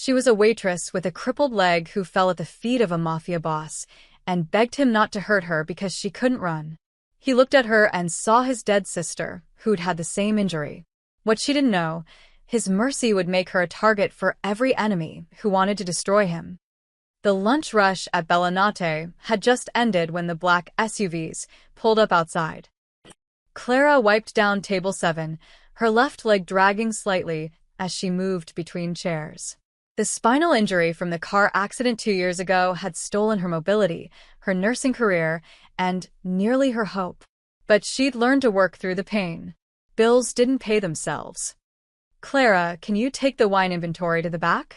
She was a waitress with a crippled leg who fell at the feet of a mafia boss and begged him not to hurt her because she couldn't run. He looked at her and saw his dead sister, who'd had the same injury. What she didn't know, his mercy would make her a target for every enemy who wanted to destroy him. The lunch rush at Bellinate had just ended when the black SUVs pulled up outside. Clara wiped down table 7, her left leg dragging slightly as she moved between chairs. The spinal injury from the car accident 2 years ago had stolen her mobility, her nursing career, and nearly her hope. But she'd learned to work through the pain. Bills didn't pay themselves. "Clara, can you take the wine inventory to the back?"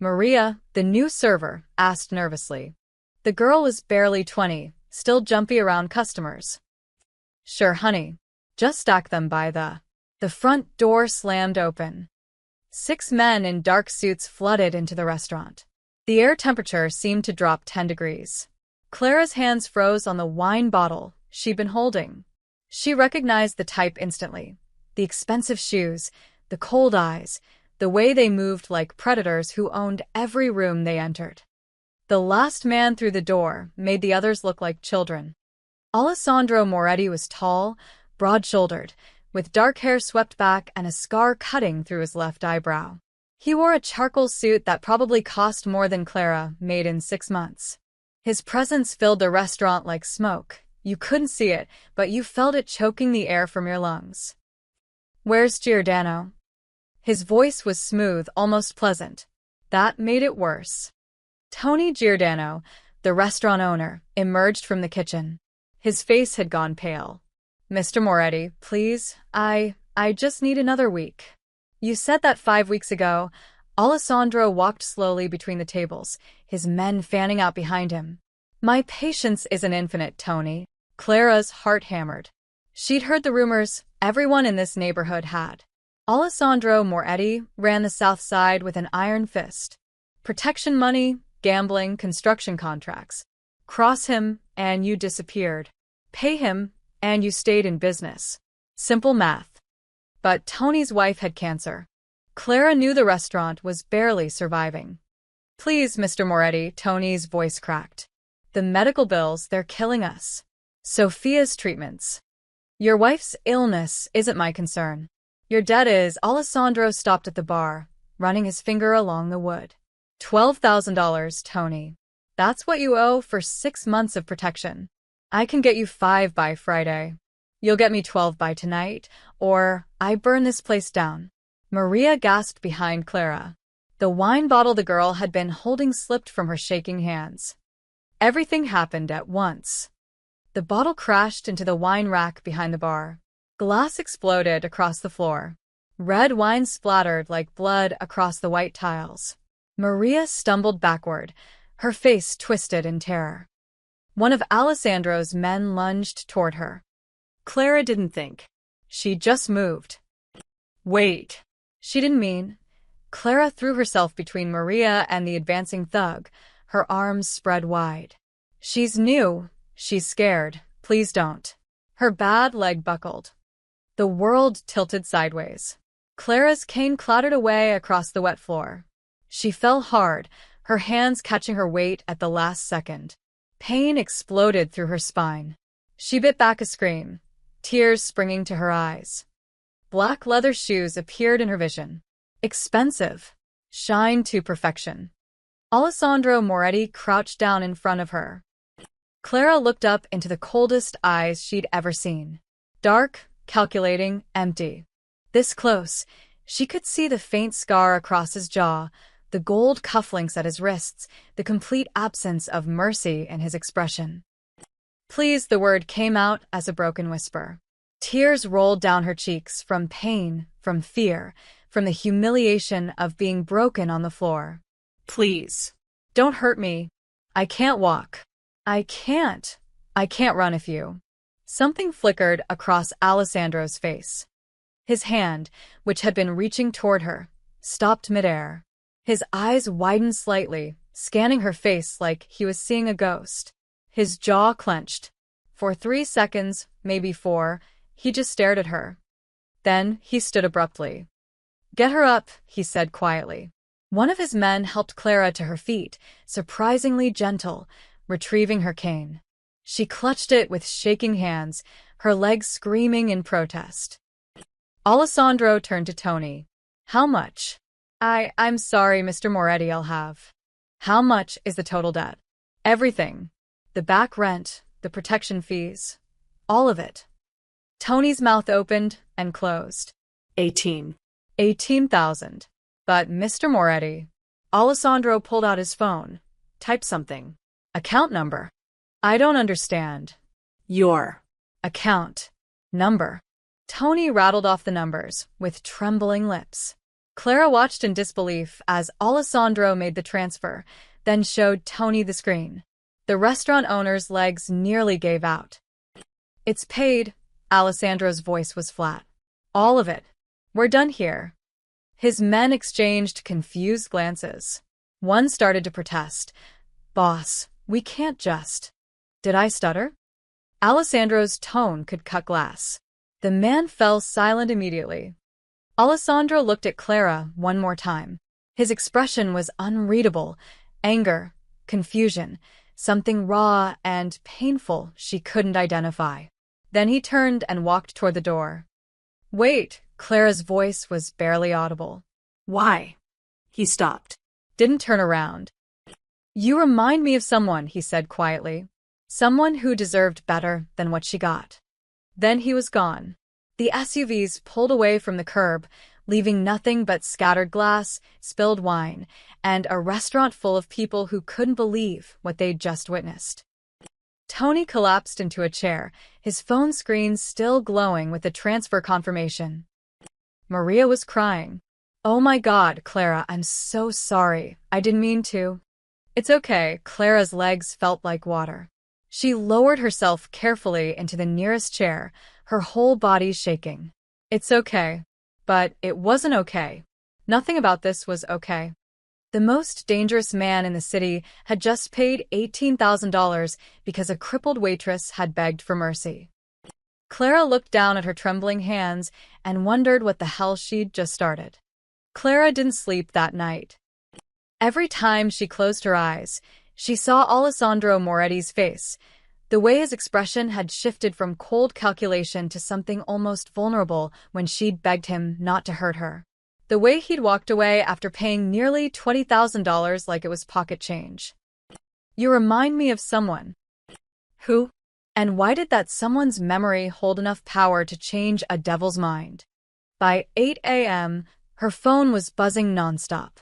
Maria, the new server, asked nervously. The girl was barely 20, still jumpy around customers. "Sure, honey. Just stack them by the..." The front door slammed open. 6 men in dark suits flooded into the restaurant. The air temperature seemed to drop 10 degrees. Clara's hands froze on the wine bottle she'd been holding. She recognized the type instantly. The expensive shoes, the cold eyes, the way they moved like predators who owned every room they entered. The last man through the door made the others look like children. Alessandro Moretti was tall, broad-shouldered, with dark hair swept back and a scar cutting through his left eyebrow. He wore a charcoal suit that probably cost more than Clara made in 6 months. His presence filled the restaurant like smoke. You couldn't see it, but you felt it choking the air from your lungs. "Where's Giordano?" His voice was smooth, almost pleasant. That made it worse. Tony Giordano, the restaurant owner, emerged from the kitchen. His face had gone pale. "Mr. Moretti, please, I just need another week." "You said that 5 weeks ago." Alessandro walked slowly between the tables, his men fanning out behind him. "My patience isn't infinite, Tony." Clara's heart hammered. She'd heard the rumors everyone in this neighborhood had. Alessandro Moretti ran the South Side with an iron fist. Protection money, gambling, construction contracts. Cross him, and you disappeared. Pay him, and you stayed in business. Simple math. But Tony's wife had cancer. Clara knew the restaurant was barely surviving. "Please, Mr. Moretti," Tony's voice cracked. "The medical bills, they're killing us. Sophia's treatments. Your wife's illness isn't my concern. Your debt is." Alessandro stopped at the bar, running his finger along the wood. $12,000, Tony. That's what you owe for 6 months of protection. I can get you 5 by Friday. You'll get me 12 by tonight, or I burn this place down. Maria gasped behind Clara. The wine bottle the girl had been holding slipped from her shaking hands. Everything happened at once. The bottle crashed into the wine rack behind the bar. Glass exploded across the floor. Red wine splattered like blood across the white tiles. Maria stumbled backward, her face twisted in terror. One of Alessandro's men lunged toward her. Clara didn't think. She just moved. "Wait." She didn't mean. Clara threw herself between Maria and the advancing thug, her arms spread wide. "She's new. She's scared. Please don't." Her bad leg buckled. The world tilted sideways. Clara's cane clattered away across the wet floor. She fell hard, her hands catching her weight at the last second. Pain exploded through her spine. She bit back a scream, tears springing to her eyes. Black leather shoes appeared in her vision. Expensive. Shined to perfection. Alessandro Moretti crouched down in front of her. Clara looked up into the coldest eyes she'd ever seen. Dark, calculating, empty. This close, she could see the faint scar across his jaw, the gold cufflinks at his wrists, the complete absence of mercy in his expression. "Please," the word came out as a broken whisper. Tears rolled down her cheeks from pain, from fear, from the humiliation of being broken on the floor. "Please. Don't hurt me. I can't walk. I can't run if you..." Something flickered across Alessandro's face. His hand, which had been reaching toward her, stopped midair. His eyes widened slightly, scanning her face like he was seeing a ghost. His jaw clenched. For 3 seconds, maybe 4, he just stared at her. Then he stood abruptly. "Get her up," he said quietly. One of his men helped Clara to her feet, surprisingly gentle, retrieving her cane. She clutched it with shaking hands, her legs screaming in protest. Alessandro turned to Tony. How much? I'm sorry, Mr. Moretti, I'll have. How much is the total debt? Everything. The back rent, the protection fees. All of it. Tony's mouth opened and closed. 18,000. But Mr. Moretti. Alessandro pulled out his phone. Type something. Account number. I don't understand. Your Account number. Tony rattled off the numbers with trembling lips. Clara watched in disbelief as Alessandro made the transfer, then showed Tony the screen. The restaurant owner's legs nearly gave out. It's paid. Alessandro's voice was flat. All of it. We're done here. His men exchanged confused glances. One started to protest. Boss, we can't just. Did I stutter? Alessandro's tone could cut glass. The man fell silent immediately. Alessandro looked at Clara one more time. His expression was unreadable. Anger, confusion, something raw and painful she couldn't identify. Then he turned and walked toward the door. Wait, Clara's voice was barely audible. Why? He stopped. Didn't turn around. You remind me of someone, he said quietly. Someone who deserved better than what she got. Then he was gone. The SUVs pulled away from the curb, leaving nothing but scattered glass, spilled wine, and a restaurant full of people who couldn't believe what they'd just witnessed. Tony collapsed into a chair, his phone screen still glowing with the transfer confirmation. Maria was crying. Oh my God, Clara, I'm so sorry. I didn't mean to. It's okay. Clara's legs felt like water. She lowered herself carefully into the nearest chair, her whole body shaking. It's okay. But it wasn't okay. Nothing about this was okay. The most dangerous man in the city had just paid $18,000 because a crippled waitress had begged for mercy. Clara looked down at her trembling hands and wondered what the hell she'd just started. Clara didn't sleep that night. Every time she closed her eyes, she saw Alessandro Moretti's face. The way his expression had shifted from cold calculation to something almost vulnerable when she'd begged him not to hurt her. The way he'd walked away after paying nearly $20,000 like it was pocket change. You remind me of someone. Who? And why did that someone's memory hold enough power to change a devil's mind? By 8 a.m., her phone was buzzing nonstop.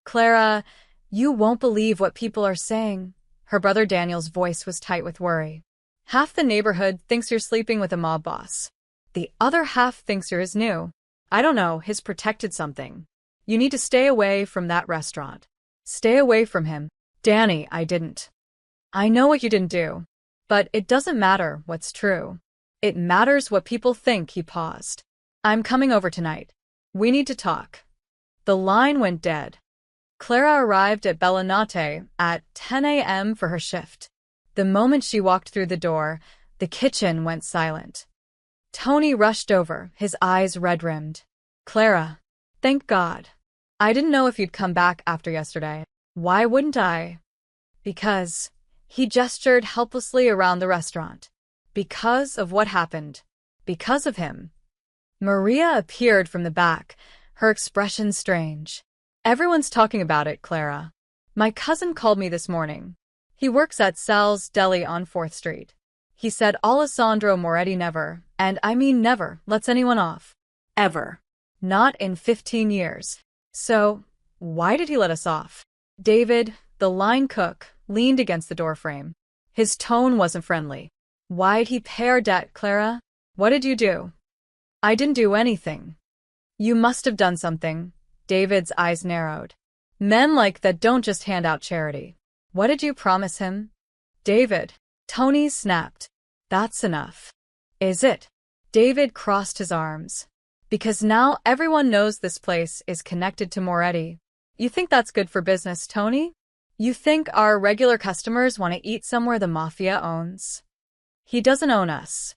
Clara, you won't believe what people are saying. Her brother Daniel's voice was tight with worry. Half the neighborhood thinks you're sleeping with a mob boss. The other half thinks you're his new. I don't know, his protected something. You need to stay away from that restaurant. Stay away from him. Danny, I didn't. I know what you didn't do. But it doesn't matter what's true. It matters what people think. He paused. I'm coming over tonight. We need to talk. The line went dead. Clara arrived at Bellinate at 10 a.m. for her shift. The moment she walked through the door, the kitchen went silent. Tony rushed over, his eyes red-rimmed. Clara, thank God. I didn't know if you'd come back after yesterday. Why wouldn't I? Because. He gestured helplessly around the restaurant. Because of what happened. Because of him. Maria appeared from the back, her expression strange. Everyone's talking about it, Clara. My cousin called me this morning. He works at Sal's Deli on 4th Street. He said Alessandro Moretti never, and I mean never, lets anyone off. Ever. Not in 15 years. So, why did he let us off? David, the line cook, leaned against the doorframe. His tone wasn't friendly. Why'd he pay our debt, Clara? What did you do? I didn't do anything. You must have done something. David's eyes narrowed. Men like that don't just hand out charity. What did you promise him? David. Tony snapped. That's enough. Is it? David crossed his arms. Because now everyone knows this place is connected to Moretti. You think that's good for business, Tony? You think our regular customers want to eat somewhere the Mafia owns? He doesn't own us.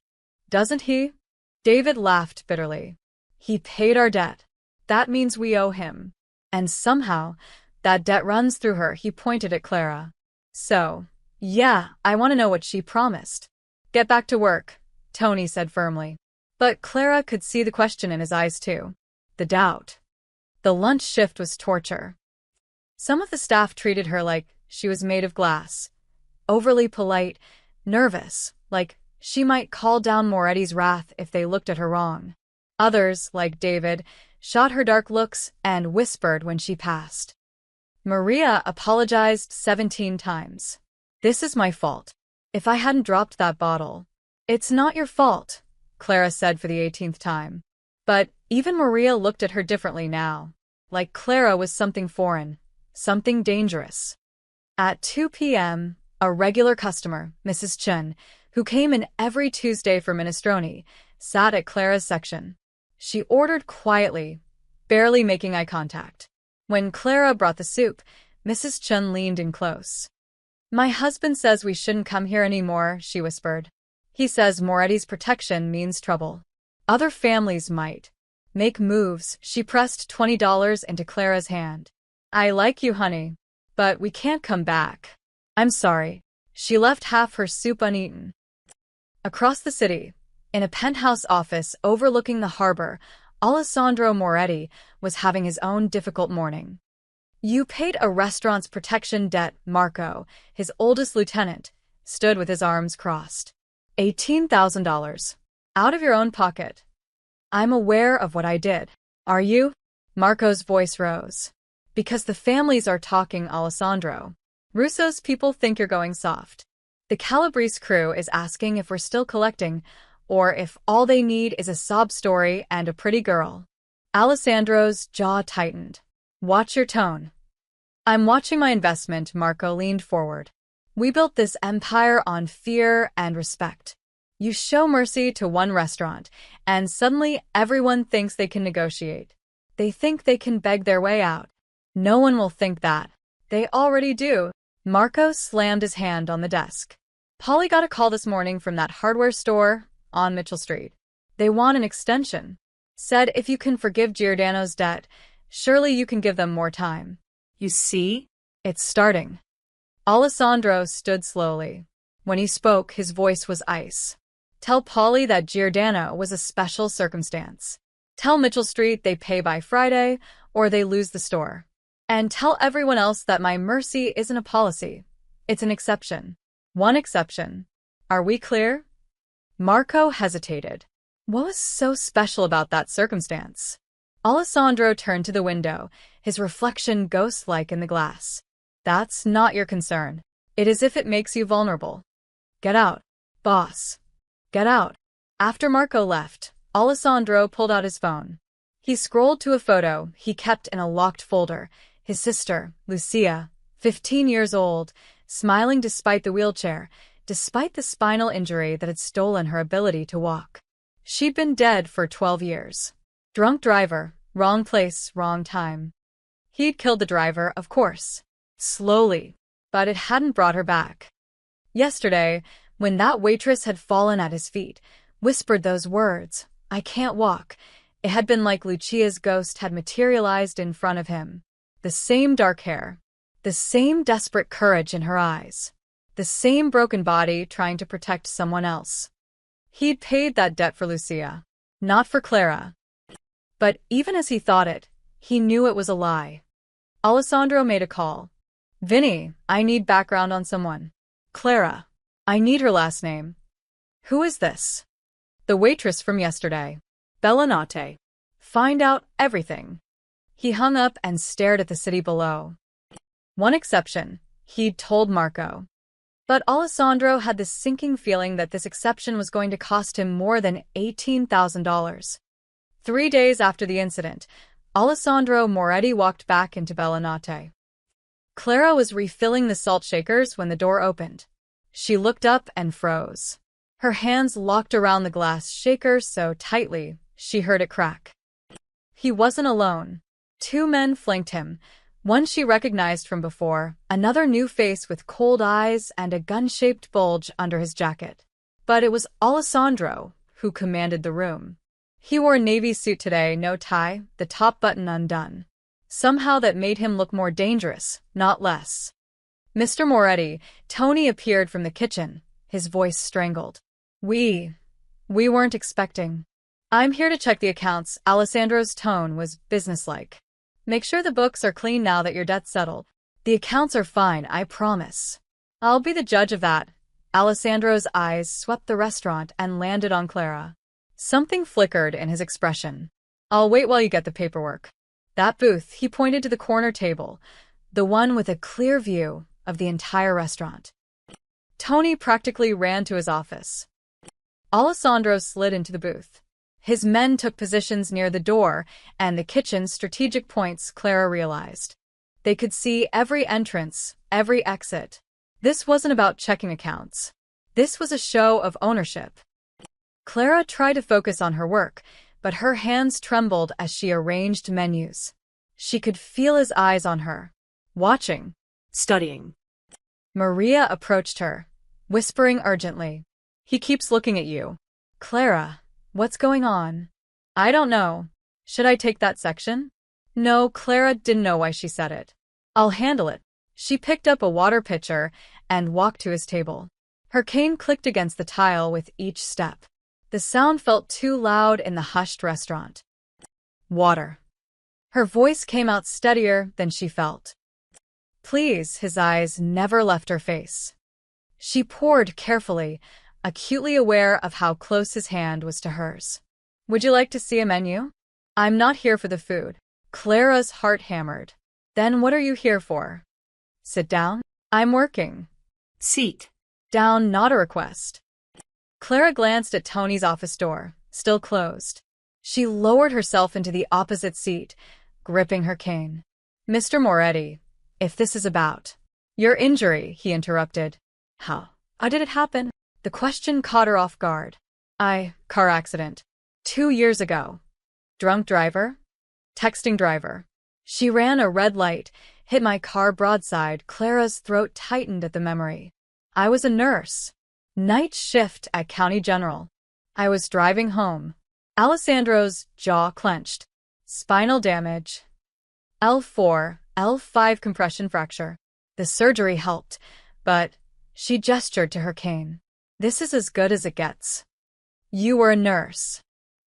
Doesn't he? David laughed bitterly. He paid our debt. That means we owe him. And somehow, that debt runs through her. He pointed at Clara. So, yeah, I want to know what she promised. Get back to work, Tony said firmly. But Clara could see the question in his eyes too. The doubt. The lunch shift was torture. Some of the staff treated her like she was made of glass. Overly polite, nervous, like she might call down Moretti's wrath if they looked at her wrong. Others, like David, shot her dark looks and whispered when she passed. Maria apologized 17 times. This is my fault. If I hadn't dropped that bottle. It's not your fault, Clara said for the 18th time. But even Maria looked at her differently now. Like Clara was something foreign, something dangerous. At 2 p.m., a regular customer, Mrs. Chun, who came in every Tuesday for minestrone, sat at Clara's section. She ordered quietly, barely making eye contact. When Clara brought the soup, Mrs. Chun leaned in close. My husband says we shouldn't come here anymore, she whispered. He says Moretti's protection means trouble. Other families might make moves. She pressed $20 into Clara's hand. I like you, honey, but we can't come back. I'm sorry. She left half her soup uneaten. Across the city, in a penthouse office overlooking the harbor, Alessandro Moretti was having his own difficult morning. You paid a restaurant's protection debt, Marco, his oldest lieutenant, stood with his arms crossed. $18,000. Out of your own pocket. I'm aware of what I did. Are you? Marco's voice rose. Because the families are talking, Alessandro. Russo's people think you're going soft. The Calabrese crew is asking if we're still collecting, or if all they need is a sob story and a pretty girl. Alessandro's jaw tightened. Watch your tone. I'm watching my investment, Marco leaned forward. We built this empire on fear and respect. You show mercy to one restaurant, and suddenly everyone thinks they can negotiate. They think they can beg their way out. No one will think that. They already do. Marco slammed his hand on the desk. Polly got a call this morning from that hardware store on Mitchell Street. They want an extension. Said if you can forgive Giordano's debt, surely you can give them more time. You see? It's starting. Alessandro stood slowly. When he spoke, his voice was ice. Tell Polly that Giordano was a special circumstance. Tell Mitchell Street they pay by Friday, or they lose the store. And tell everyone else that my mercy isn't a policy. It's an exception. One exception. Are we clear? Marco hesitated. What was so special about that circumstance? Alessandro turned to the window, his reflection ghost-like in the glass. That's not your concern. It is if it makes you vulnerable. Get out, boss. Get out. After Marco left, Alessandro pulled out his phone. He scrolled to a photo he kept in a locked folder. His sister, Lucia, 15 years old, smiling despite the wheelchair, despite the spinal injury that had stolen her ability to walk. She'd been dead for 12 years. Drunk driver, wrong place, wrong time. He'd killed the driver, of course. Slowly, but it hadn't brought her back. Yesterday, when that waitress had fallen at his feet, whispered those words, I can't walk, it had been like Lucia's ghost had materialized in front of him. The same dark hair, the same desperate courage in her eyes, the same broken body trying to protect someone else. He'd paid that debt for Lucia, not for Clara. But even as he thought it, he knew it was a lie. Alessandro made a call. Vinny, I need background on someone. Clara, I need her last name. Who is this? The waitress from yesterday. Bellinate. Find out everything. He hung up and stared at the city below. One exception, he'd told Marco. But Alessandro had this sinking feeling that this exception was going to cost him more than $18,000. 3 days after the incident, Alessandro Moretti walked back into Bellinate. Clara was refilling the salt shakers when the door opened. She looked up and froze. Her hands locked around the glass shaker so tightly, she heard it crack. He wasn't alone. 2 men flanked him, one she recognized from before, another new face with cold eyes and a gun-shaped bulge under his jacket. But it was Alessandro who commanded the room. He wore a navy suit today, no tie, the top button undone. Somehow that made him look more dangerous, not less. Mr. Moretti, Tony appeared from the kitchen, his voice strangled. We weren't expecting. I'm here to check the accounts. Alessandro's tone was businesslike. Make sure the books are clean now that your debt's settled. The accounts are fine, I promise. I'll be the judge of that. Alessandro's eyes swept the restaurant and landed on Clara. Something flickered in his expression. I'll wait while you get the paperwork. That booth, he pointed to the corner table, the one with a clear view of the entire restaurant. Tony practically ran to his office. Alessandro slid into the booth. His men took positions near the door and the kitchen's strategic points, Clara realized. They could see every entrance, every exit. This wasn't about checking accounts. This was a show of ownership. Clara tried to focus on her work, but her hands trembled as she arranged menus. She could feel his eyes on her, watching, Studying. Maria approached her, whispering urgently. He keeps looking at you. Clara, what's going on? I don't know. Should I take that section? No, Clara didn't know why she said it. I'll handle it. She picked up a water pitcher and walked to his table. Her cane clicked against the tile with each step. The sound felt too loud in the hushed restaurant. Water. Her voice came out steadier than she felt. Please, his eyes never left her face. She poured carefully, acutely aware of how close his hand was to hers. Would you like to see a menu? I'm not here for the food. Clara's heart hammered. Then what are you here for? Sit down. I'm working. Seat. Down, not a request. Clara glanced at Tony's office door, still closed. She lowered herself into the opposite seat, gripping her cane. Mr. Moretti, if this is about your injury, he interrupted. How did it happen? The question caught her off guard. Car accident. 2 years ago. Drunk driver? Texting driver. She ran a red light, hit my car broadside. Clara's throat tightened at the memory. I was a nurse. Night shift at County General. I was driving home. Alessandro's jaw clenched. Spinal damage. L4, L5 compression fracture. The surgery helped, but she gestured to her cane. This is as good as it gets. You were a nurse.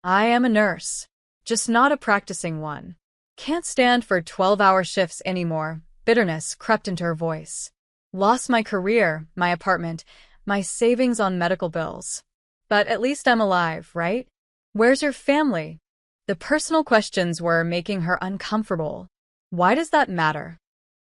I am a nurse. Just not a practicing one. Can't stand for 12-hour shifts anymore. Bitterness crept into her voice. Lost my career, my apartment, my savings on medical bills. But at least I'm alive, right? Where's your family? The personal questions were making her uncomfortable. Why does that matter?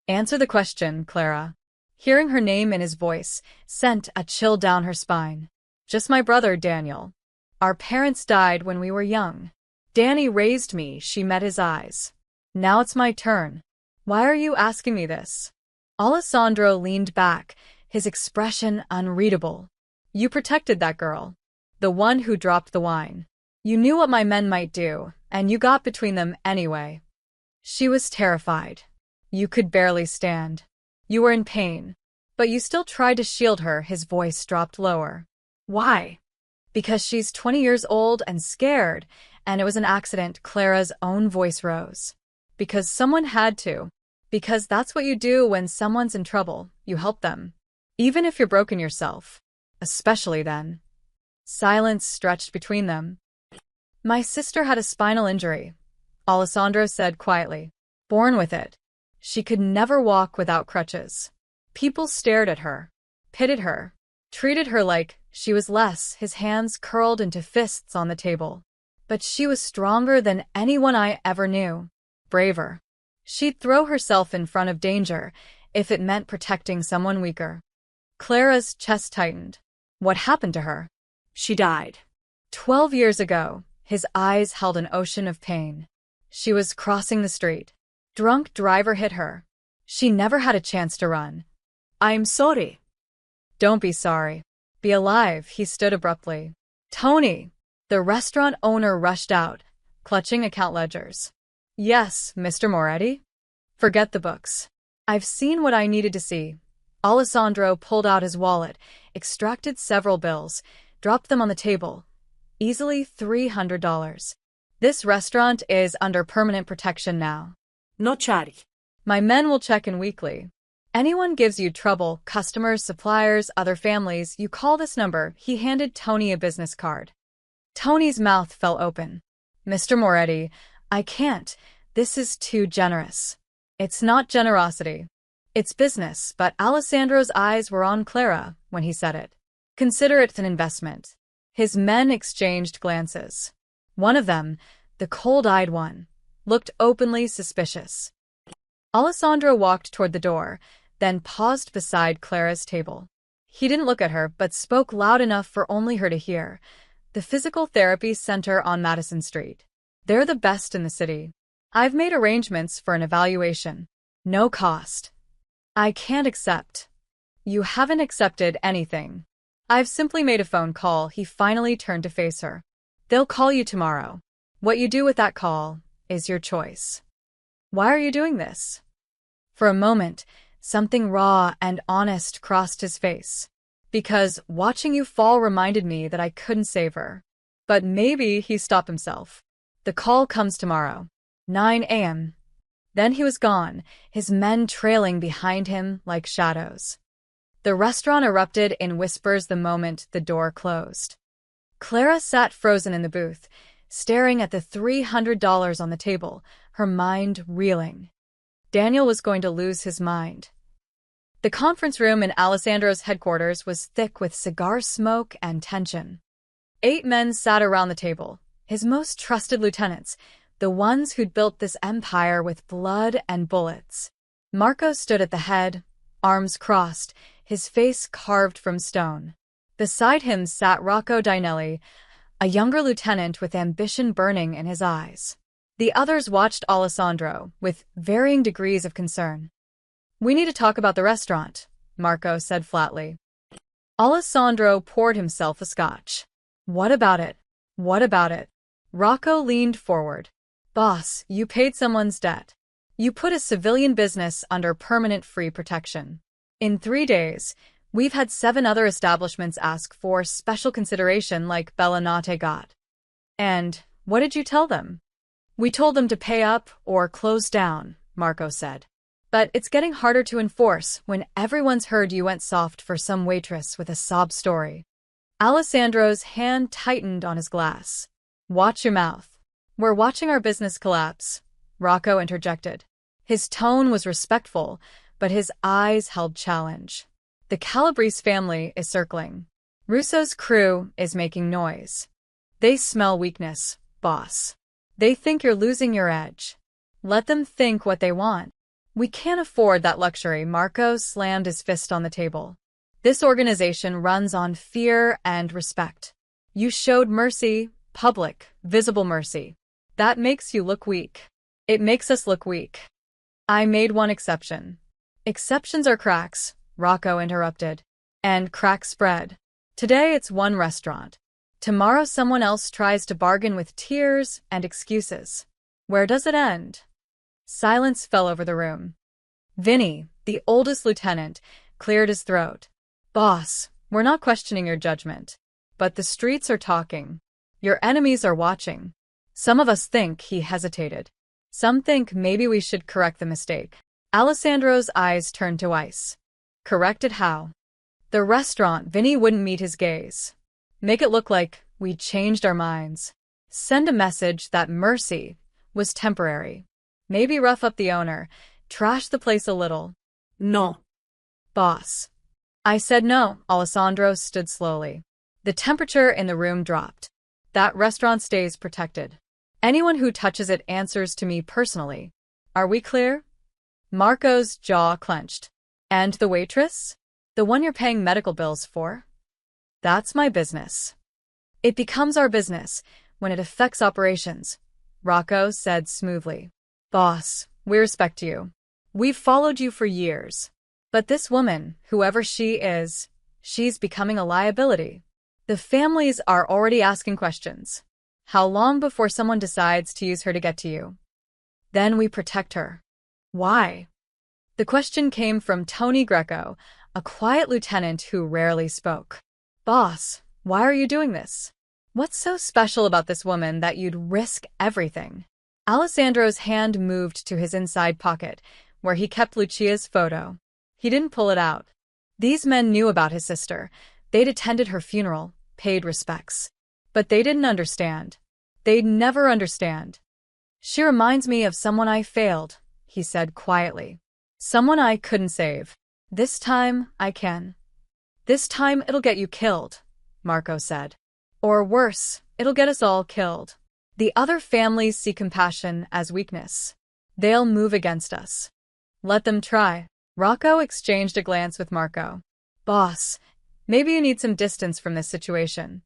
Answer the question, Clara. Hearing her name in his voice sent a chill down her spine. Just my brother, Daniel. Our parents died when we were young. Danny raised me, she met his eyes. Now it's my turn. Why are you asking me this? Alessandro leaned back, his expression unreadable. You protected that girl. The one who dropped the wine. You knew what my men might do, and you got between them anyway. She was terrified. You could barely stand. You were in pain. But you still tried to shield her. His voice dropped lower. Why? Because she's 20 years old and scared, and it was an accident. Clara's own voice rose. Because someone had to. Because that's what you do when someone's in trouble. You help them. Even if you're broken yourself. Especially then. Silence stretched between them. My sister had a spinal injury, Alessandro said quietly. Born with it. She could never walk without crutches. People stared at her, pitied her, treated her like she was less. His hands curled into fists on the table. But she was stronger than anyone I ever knew. Braver. She'd throw herself in front of danger if it meant protecting someone weaker. Clara's chest tightened. What happened to her? She died. 12 years ago. His eyes held an ocean of pain. She was crossing the street. Drunk driver hit her. She never had a chance to run. I'm sorry. Don't be sorry. Be alive, he stood abruptly. Tony! The restaurant owner rushed out, clutching account ledgers. Yes, Mr. Moretti? Forget the books. I've seen what I needed to see. Alessandro pulled out his wallet, extracted several bills, dropped them on the table. Easily $300. This restaurant is under permanent protection now. No chatty. My men will check in weekly. Anyone gives you trouble, customers, suppliers, other families, you call this number. He handed Tony a business card. Tony's mouth fell open. Mr. Moretti, I can't. This is too generous. It's not generosity. It's business, but Alessandro's eyes were on Clara when he said it. Consider it an investment. His men exchanged glances. One of them, the cold-eyed one, looked openly suspicious. Alessandro walked toward the door, then paused beside Clara's table. He didn't look at her, but spoke loud enough for only her to hear. The physical therapy center on Madison Street. They're the best in the city. I've made arrangements for an evaluation. No cost. I can't accept. You haven't accepted anything. I've simply made a phone call. He finally turned to face her. They'll call you tomorrow. What you do with that call is your choice. Why are you doing this? For a moment, something raw and honest crossed his face. Because watching you fall reminded me that I couldn't save her. But maybe he stopped himself. The call comes tomorrow. 9 a.m. Then he was gone, his men trailing behind him like shadows. The restaurant erupted in whispers the moment the door closed. Clara sat frozen in the booth, staring at the $300 on the table, her mind reeling. Daniel was going to lose his mind. The conference room in Alessandro's headquarters was thick with cigar smoke and tension. 8 men sat around the table, his most trusted lieutenants, the ones who'd built this empire with blood and bullets. Marco stood at the head, arms crossed, his face carved from stone. Beside him sat Rocco Dinelli, a younger lieutenant with ambition burning in his eyes. The others watched Alessandro with varying degrees of concern. We need to talk about the restaurant, Marco said flatly. Alessandro poured himself a scotch. What about it? What about it? Rocco leaned forward. Boss, you paid someone's debt. You put a civilian business under permanent free protection. In 3 days, we've had 7 other establishments ask for special consideration like Bellinate got. And what did you tell them? We told them to pay up or close down, Marco said. But it's getting harder to enforce when everyone's heard you went soft for some waitress with a sob story. Alessandro's hand tightened on his glass. Watch your mouth. We're watching our business collapse, Rocco interjected. His tone was respectful, but his eyes held challenge. The Calabrese family is circling. Russo's crew is making noise. They smell weakness, boss. They think you're losing your edge. Let them think what they want. We can't afford that luxury. Marco slammed his fist on the table. This organization runs on fear and respect. You showed mercy, public, visible mercy. That makes you look weak. It makes us look weak. I made one exception. Exceptions are cracks, Rocco interrupted. And cracks spread. Today it's one restaurant. Tomorrow someone else tries to bargain with tears and excuses. Where does it end? Silence fell over the room. Vinny, the oldest lieutenant, cleared his throat. Boss, we're not questioning your judgment. But the streets are talking. Your enemies are watching. Some of us think he hesitated. Some think maybe we should correct the mistake. Alessandro's eyes turned to ice. Corrected how? The restaurant. Vinny wouldn't meet his gaze. Make it look like we changed our minds. Send a message that mercy was temporary. Maybe rough up the owner, trash the place a little. No. Boss. I said no. Alessandro stood slowly. The temperature in the room dropped. That restaurant stays protected. Anyone who touches it answers to me personally. Are we clear? Marco's jaw clenched. And the waitress? The one you're paying medical bills for? That's my business. It becomes our business when it affects operations, Rocco said smoothly. Boss, we respect you. We've followed you for years. But this woman, whoever she is, she's becoming a liability. The families are already asking questions. How long before someone decides to use her to get to you? Then we protect her. Why? The question came from Tony Greco, a quiet lieutenant who rarely spoke. Boss, why are you doing this? What's so special about this woman that you'd risk everything? Alessandro's hand moved to his inside pocket, where he kept Lucia's photo. He didn't pull it out. These men knew about his sister. They'd attended her funeral, paid respects. But they didn't understand. They'd never understand. She reminds me of someone I failed, he said quietly. Someone I couldn't save. This time, I can. This time it'll get you killed, Marco said. Or worse, it'll get us all killed. The other families see compassion as weakness. They'll move against us. Let them try. Rocco exchanged a glance with Marco. Boss, maybe you need some distance from this situation.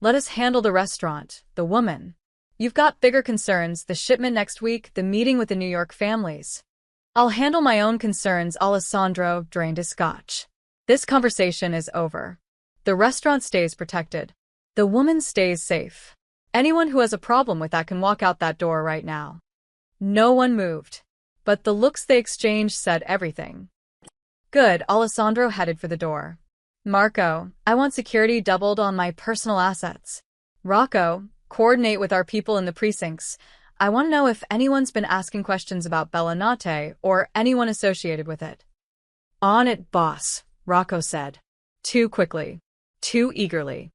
Let us handle the restaurant, the woman. You've got bigger concerns, the shipment next week, the meeting with the New York families. I'll handle my own concerns. Alessandro drained his scotch. This conversation is over. The restaurant stays protected. The woman stays safe. Anyone who has a problem with that can walk out that door right now. No one moved. But the looks they exchanged said everything. Good, Alessandro headed for the door. Marco, I want security doubled on my personal assets. Rocco, coordinate with our people in the precincts. I want to know if anyone's been asking questions about Bellinate or anyone associated with it. On it, boss, Rocco said. Too quickly. Too eagerly.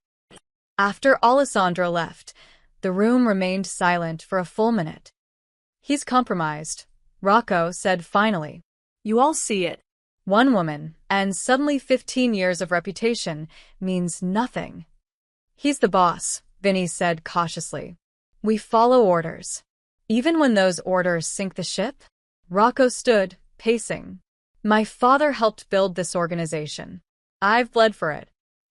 After Alessandro left, the room remained silent for a full minute. He's compromised, Rocco said finally. You all see it. One woman, and suddenly 15 years of reputation, means nothing. He's the boss, Vinny said cautiously. We follow orders. Even when those orders sink the ship? Rocco stood, pacing. My father helped build this organization. I've bled for it.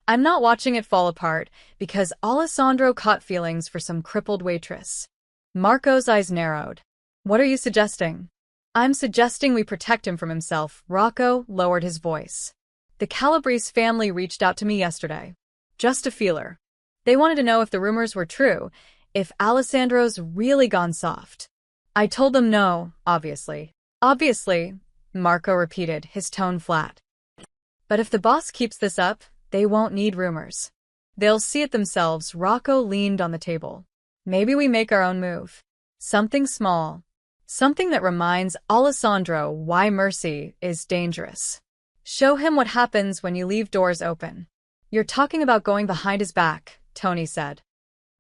I'm not watching it fall apart because Alessandro caught feelings for some crippled waitress. Marco's eyes narrowed. What are you suggesting? I'm suggesting we protect him from himself. Rocco lowered his voice. The Calabrese family reached out to me yesterday. Just a feeler. They wanted to know if the rumors were true, if Alessandro's really gone soft. I told them no, obviously. Obviously, Marco repeated, his tone flat. But if the boss keeps this up, they won't need rumors. They'll see it themselves. Rocco leaned on the table. Maybe we make our own move. Something small. Something that reminds Alessandro why mercy is dangerous. Show him what happens when you leave doors open. You're talking about going behind his back, Tony said.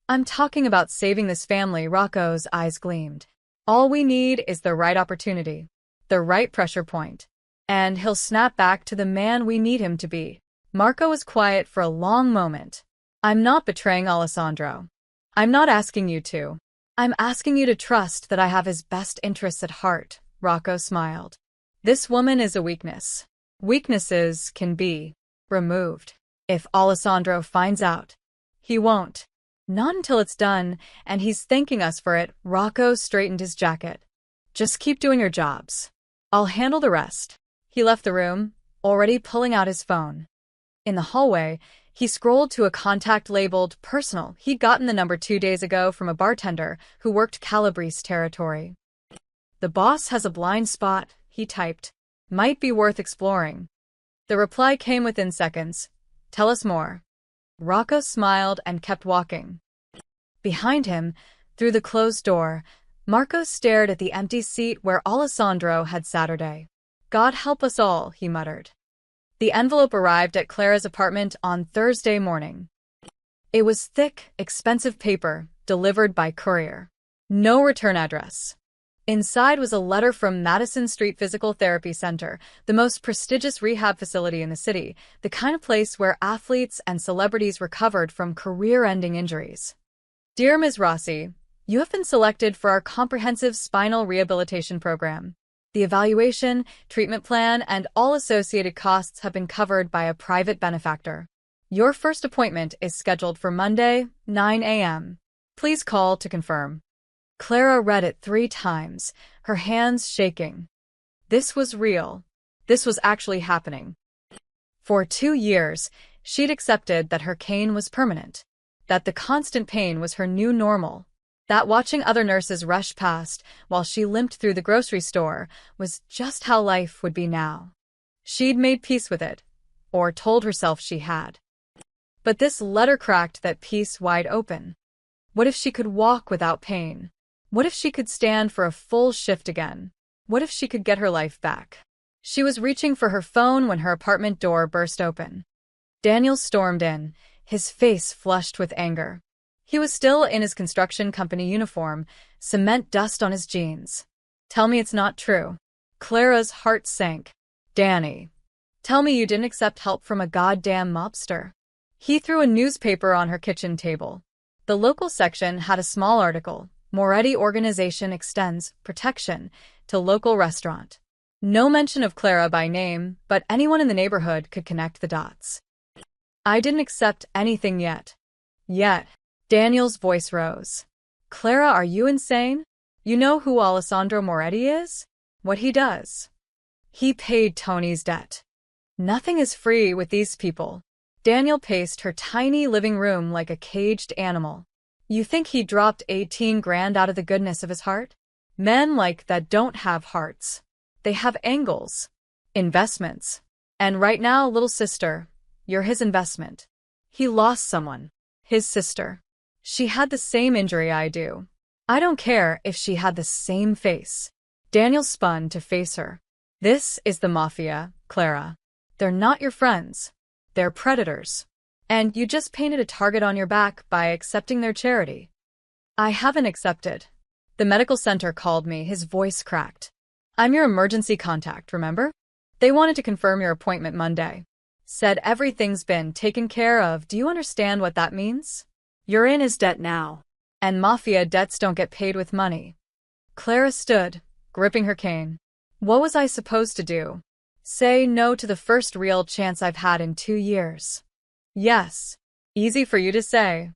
I'm talking about saving this family. Rocco's eyes gleamed. All we need is the right opportunity. The right pressure point. And he'll snap back to the man we need him to be. Marco was quiet for a long moment. I'm not betraying Alessandro. I'm not asking you to. I'm asking you to trust that I have his best interests at heart, Rocco smiled. This woman is a weakness. Weaknesses can be removed. If Alessandro finds out, he won't. Not until it's done, and he's thanking us for it. Rocco straightened his jacket. Just keep doing your jobs. I'll handle the rest. He left the room, already pulling out his phone. In the hallway, he scrolled to a contact labeled personal. He'd gotten the number 2 days ago from a bartender who worked Calabrese territory. The boss has a blind spot, he typed. Might be worth exploring. The reply came within seconds. Tell us more. Rocco smiled and kept walking. Behind him, through the closed door, Marco stared at the empty seat where Alessandro had Saturday. God help us all, he muttered. The envelope arrived at Clara's apartment on Thursday morning. It was thick, expensive paper, delivered by courier. No return address. Inside was a letter from Madison Street Physical Therapy Center, the most prestigious rehab facility in the city, the kind of place where athletes and celebrities recovered from career-ending injuries. Dear Ms. Rossi, you have been selected for our comprehensive spinal rehabilitation program. The evaluation, treatment plan, and all associated costs have been covered by a private benefactor. Your first appointment is scheduled for Monday, 9 a.m. Please call to confirm. Clara read it 3 times, her hands shaking. This was real. This was actually happening. For 2 years, she'd accepted that her cane was permanent, that the constant pain was her new normal, that watching other nurses rush past while she limped through the grocery store was just how life would be now. She'd made peace with it, or told herself she had. But this letter cracked that peace wide open. What if she could walk without pain? What if she could stand for a full shift again? What if she could get her life back? She was reaching for her phone when her apartment door burst open. Daniel stormed in, his face flushed with anger. He was still in his construction company uniform, cement dust on his jeans. Tell me it's not true. Clara's heart sank. Danny, tell me you didn't accept help from a goddamn mobster. He threw a newspaper on her kitchen table. The local section had a small article. Moretti Organization extends protection to local restaurant. No mention of Clara by name, but anyone in the neighborhood could connect the dots. I didn't accept anything yet. Yet. Daniel's voice rose. Clara, are you insane? You know who Alessandro Moretti is? What he does? He paid Tony's debt. Nothing is free with these people. Daniel paced her tiny living room like a caged animal. You think he dropped 18 grand out of the goodness of his heart? Men like that don't have hearts. They have angles. Investments. And right now, little sister, you're his investment. He lost someone. His sister. She had the same injury I do. I don't care if she had the same face. Daniel spun to face her. This is the Mafia, Clara. They're not your friends. They're predators. And you just painted a target on your back by accepting their charity. I haven't accepted. The medical center called me, his voice cracked. I'm your emergency contact, remember? They wanted to confirm your appointment Monday. Said everything's been taken care of. Do you understand what that means? You're in his debt now. And Mafia debts don't get paid with money. Clara stood, gripping her cane. What was I supposed to do? Say no to the first real chance I've had in 2 years. Yes. Easy for you to say.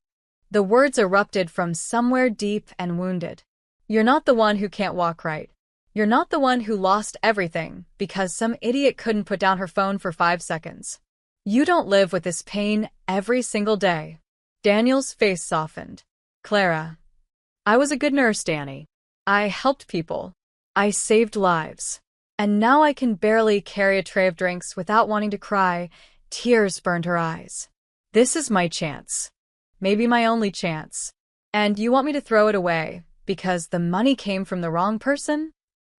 The words erupted from somewhere deep and wounded. You're not the one who can't walk right. You're not the one who lost everything because some idiot couldn't put down her phone for 5 seconds. You don't live with this pain every single day. Daniel's face softened. Clara. I was a good nurse, Danny. I helped people. I saved lives. And now I can barely carry a tray of drinks without wanting to cry. Tears burned her eyes. This is my chance. Maybe my only chance. And you want me to throw it away because the money came from the wrong person?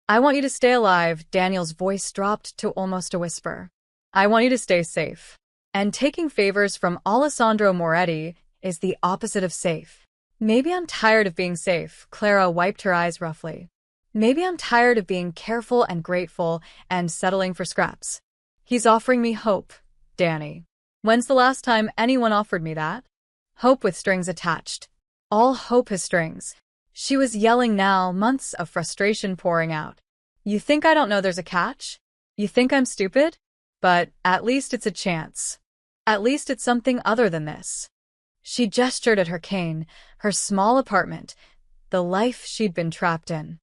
I want you to stay alive. Daniel's voice dropped to almost a whisper. I want you to stay safe. And taking favors from Alessandro Moretti is the opposite of safe. Maybe I'm tired of being safe. Clara wiped her eyes roughly. Maybe I'm tired of being careful and grateful and settling for scraps. He's offering me hope, Danny. When's the last time anyone offered me that? Hope with strings attached. All hope has strings. She was yelling now, months of frustration pouring out. You think I don't know there's a catch? You think I'm stupid? But at least it's a chance. At least it's something other than this. She gestured at her cane, her small apartment, the life she'd been trapped in.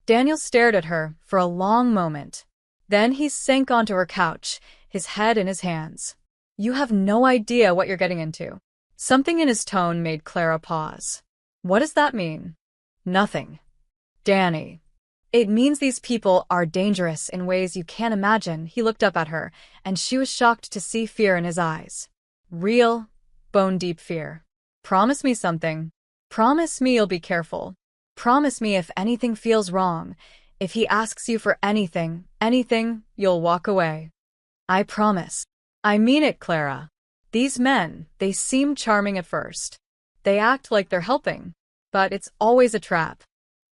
Daniel stared at her for a long moment. Then he sank onto her couch, his head in his hands. You have no idea what you're getting into. Something in his tone made Clara pause. What does that mean? Nothing. Danny. It means these people are dangerous in ways you can't imagine. He looked up at her, and she was shocked to see fear in his eyes. Real, bone-deep fear. Promise me something. Promise me you'll be careful. Promise me if anything feels wrong, if he asks you for anything, you'll walk away. I promise. I mean it, Clara. These men, they seem charming at first. They act like they're helping. But it's always a trap.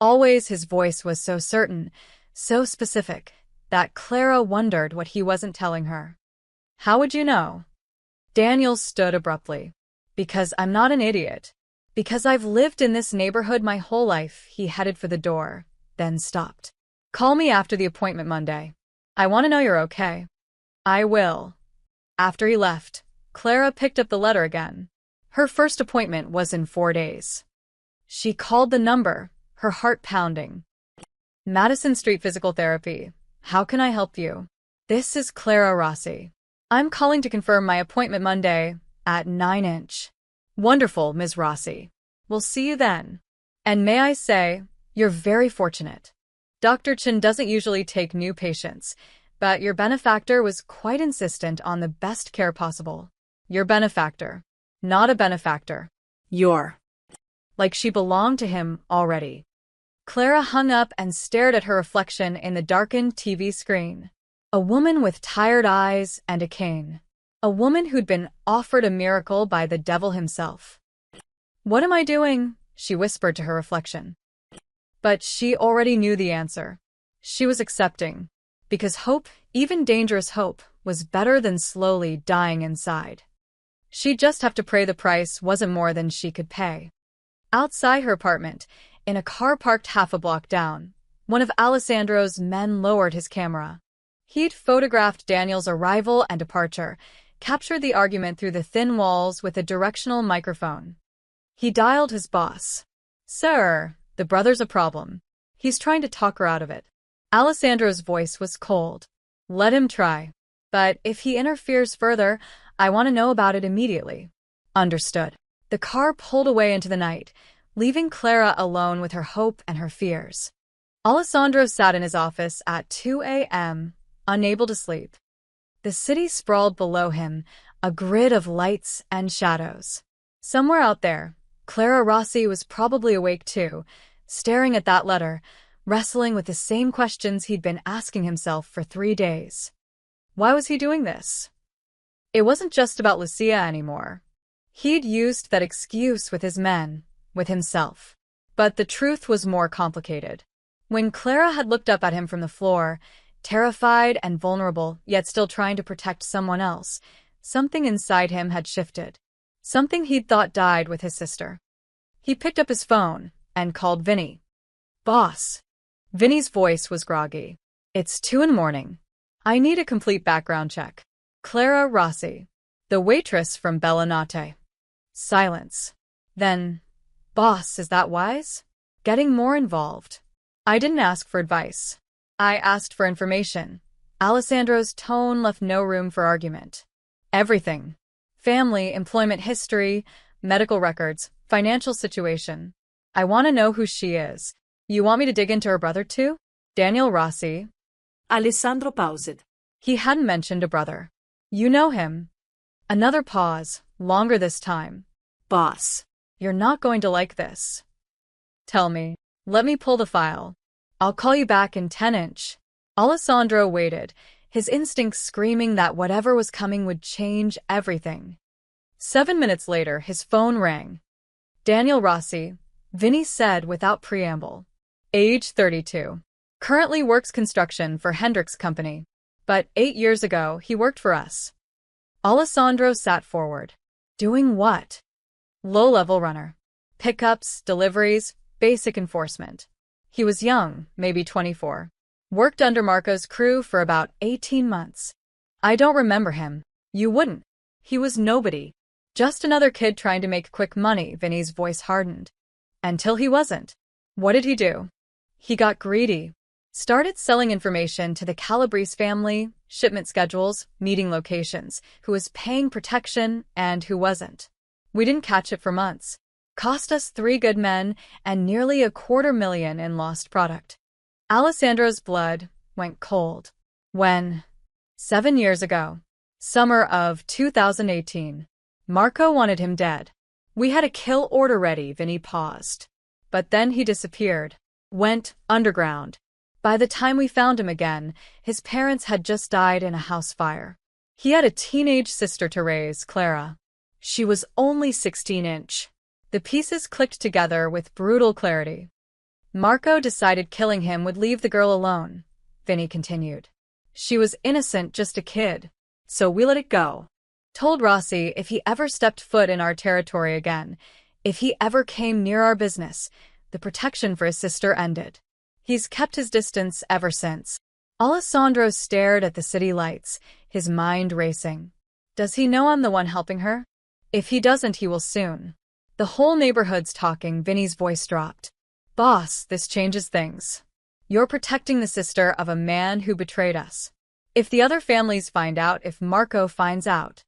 Always. His voice was so certain, so specific, that Clara wondered what he wasn't telling her. How would you know? Daniel stood abruptly. Because I'm not an idiot. Because I've lived in this neighborhood my whole life. He headed for the door, then stopped. Call me after the appointment Monday. I want to know you're okay. I will. After he left, Clara picked up the letter again. Her first appointment was in 4 days. She called the number, her heart pounding. Madison Street Physical Therapy. How can I help you? This is Clara Rossi. I'm calling to confirm my appointment Monday at 9-inch. Wonderful, Ms. Rossi. We'll see you then. And may I say, you're very fortunate. Dr. Chen doesn't usually take new patients, but your benefactor was quite insistent on the best care possible. Your benefactor. Not a benefactor. Your. Like she belonged to him already. Clara hung up and stared at her reflection in the darkened TV screen. A woman with tired eyes and a cane. A woman who'd been offered a miracle by the devil himself. "What am I doing?" she whispered to her reflection. But she already knew the answer. She was accepting. Because hope, even dangerous hope, was better than slowly dying inside. She'd just have to pray the price wasn't more than she could pay. Outside her apartment, in a car parked half a block down, one of Alessandro's men lowered his camera. He'd photographed Daniel's arrival and departure, captured the argument through the thin walls with a directional microphone. He dialed his boss. "Sir, the brother's a problem. He's trying to talk her out of it." Alessandro's voice was cold. "Let him try. But if he interferes further, I want to know about it immediately." "Understood." The car pulled away into the night, leaving Clara alone with her hope and her fears. Alessandro sat in his office at 2 a.m., unable to sleep. The city sprawled below him, a grid of lights and shadows. Somewhere out there, Clara Rossi was probably awake too, staring at that letter, wrestling with the same questions he'd been asking himself for 3 days. Why was he doing this? It wasn't just about Lucia anymore. He'd used that excuse with his men, with himself. But the truth was more complicated. When Clara had looked up at him from the floor, terrified and vulnerable, yet still trying to protect someone else, something inside him had shifted. Something he'd thought died with his sister. He picked up his phone and called Vinny. "Boss." Vinny's voice was groggy. "It's 2 a.m. I need a complete background check. Clara Rossi, the waitress from Bella Notte." Silence. Then, "Boss, is that wise?" Getting more involved. "I didn't ask for advice. I asked for information." Alessandro's tone left no room for argument. "Everything. Family, employment history, medical records, financial situation. I want to know who she is." "You want me to dig into her brother too?" "Daniel Rossi." Alessandro paused. He hadn't mentioned a brother. "You know him." Another pause, longer this time. "Boss." "You're not going to like this." "Tell me. Let me pull the file. I'll call you back in 10". Alessandro waited, his instincts screaming that whatever was coming would change everything. 7 minutes later, his phone rang. "Daniel Rossi," Vinny said without preamble. Age 32. Currently works construction for Hendrix Company. But 8 years ago, he worked for us. Alessandro sat forward. Doing what? Low-level runner. Pickups, deliveries, basic enforcement. He was young, maybe 24. Worked under Marco's crew for about 18 months. "I don't remember him." "You wouldn't. He was nobody. Just another kid trying to make quick money." Vinny's voice hardened. "Until he wasn't." "What did he do?" "He got greedy. Started selling information to the Calabrese family, shipment schedules, meeting locations, who was paying protection and who wasn't. We didn't catch it for months. Cost us 3 good men and nearly $250,000 in lost product." Alessandro's blood went cold. When? 7 years ago. Summer of 2018. Marco wanted him dead. We had a kill order ready. Vinny paused. But then he disappeared. Went underground. By the time we found him again, his parents had just died in a house fire. He had a teenage sister to raise, Clara. She was only 16". The pieces clicked together with brutal clarity. Marco decided killing him would leave the girl alone, Vinny continued. She was innocent, just a kid. So we let it go. Told Rossi if he ever stepped foot in our territory again, if he ever came near our business, the protection for his sister ended. He's kept his distance ever since. Alessandro stared at the city lights, his mind racing. Does he know I'm the one helping her? If he doesn't, he will soon. The whole neighborhood's talking. Vinny's voice dropped. Boss, this changes things. You're protecting the sister of a man who betrayed us. If the other families find out, if Marco finds out.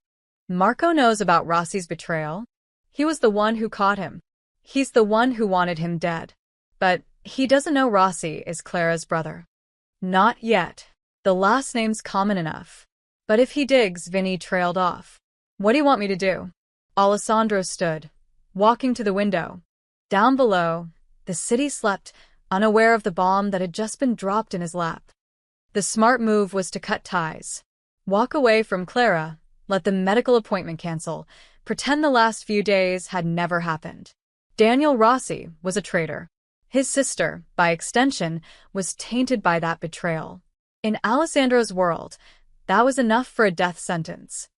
Marco knows about Rossi's betrayal. He was the one who caught him. He's the one who wanted him dead. But he doesn't know Rossi is Clara's brother. Not yet. The last name's common enough. But if he digs, Vinny trailed off. What do you want me to do? Alessandro stood, walking to the window. Down below, the city slept, unaware of the bomb that had just been dropped in his lap. The smart move was to cut ties. Walk away from Clara, let the medical appointment cancel, pretend the last few days had never happened. Daniel Rossi was a traitor. His sister, by extension, was tainted by that betrayal. In Alessandro's world, that was enough for a death sentence.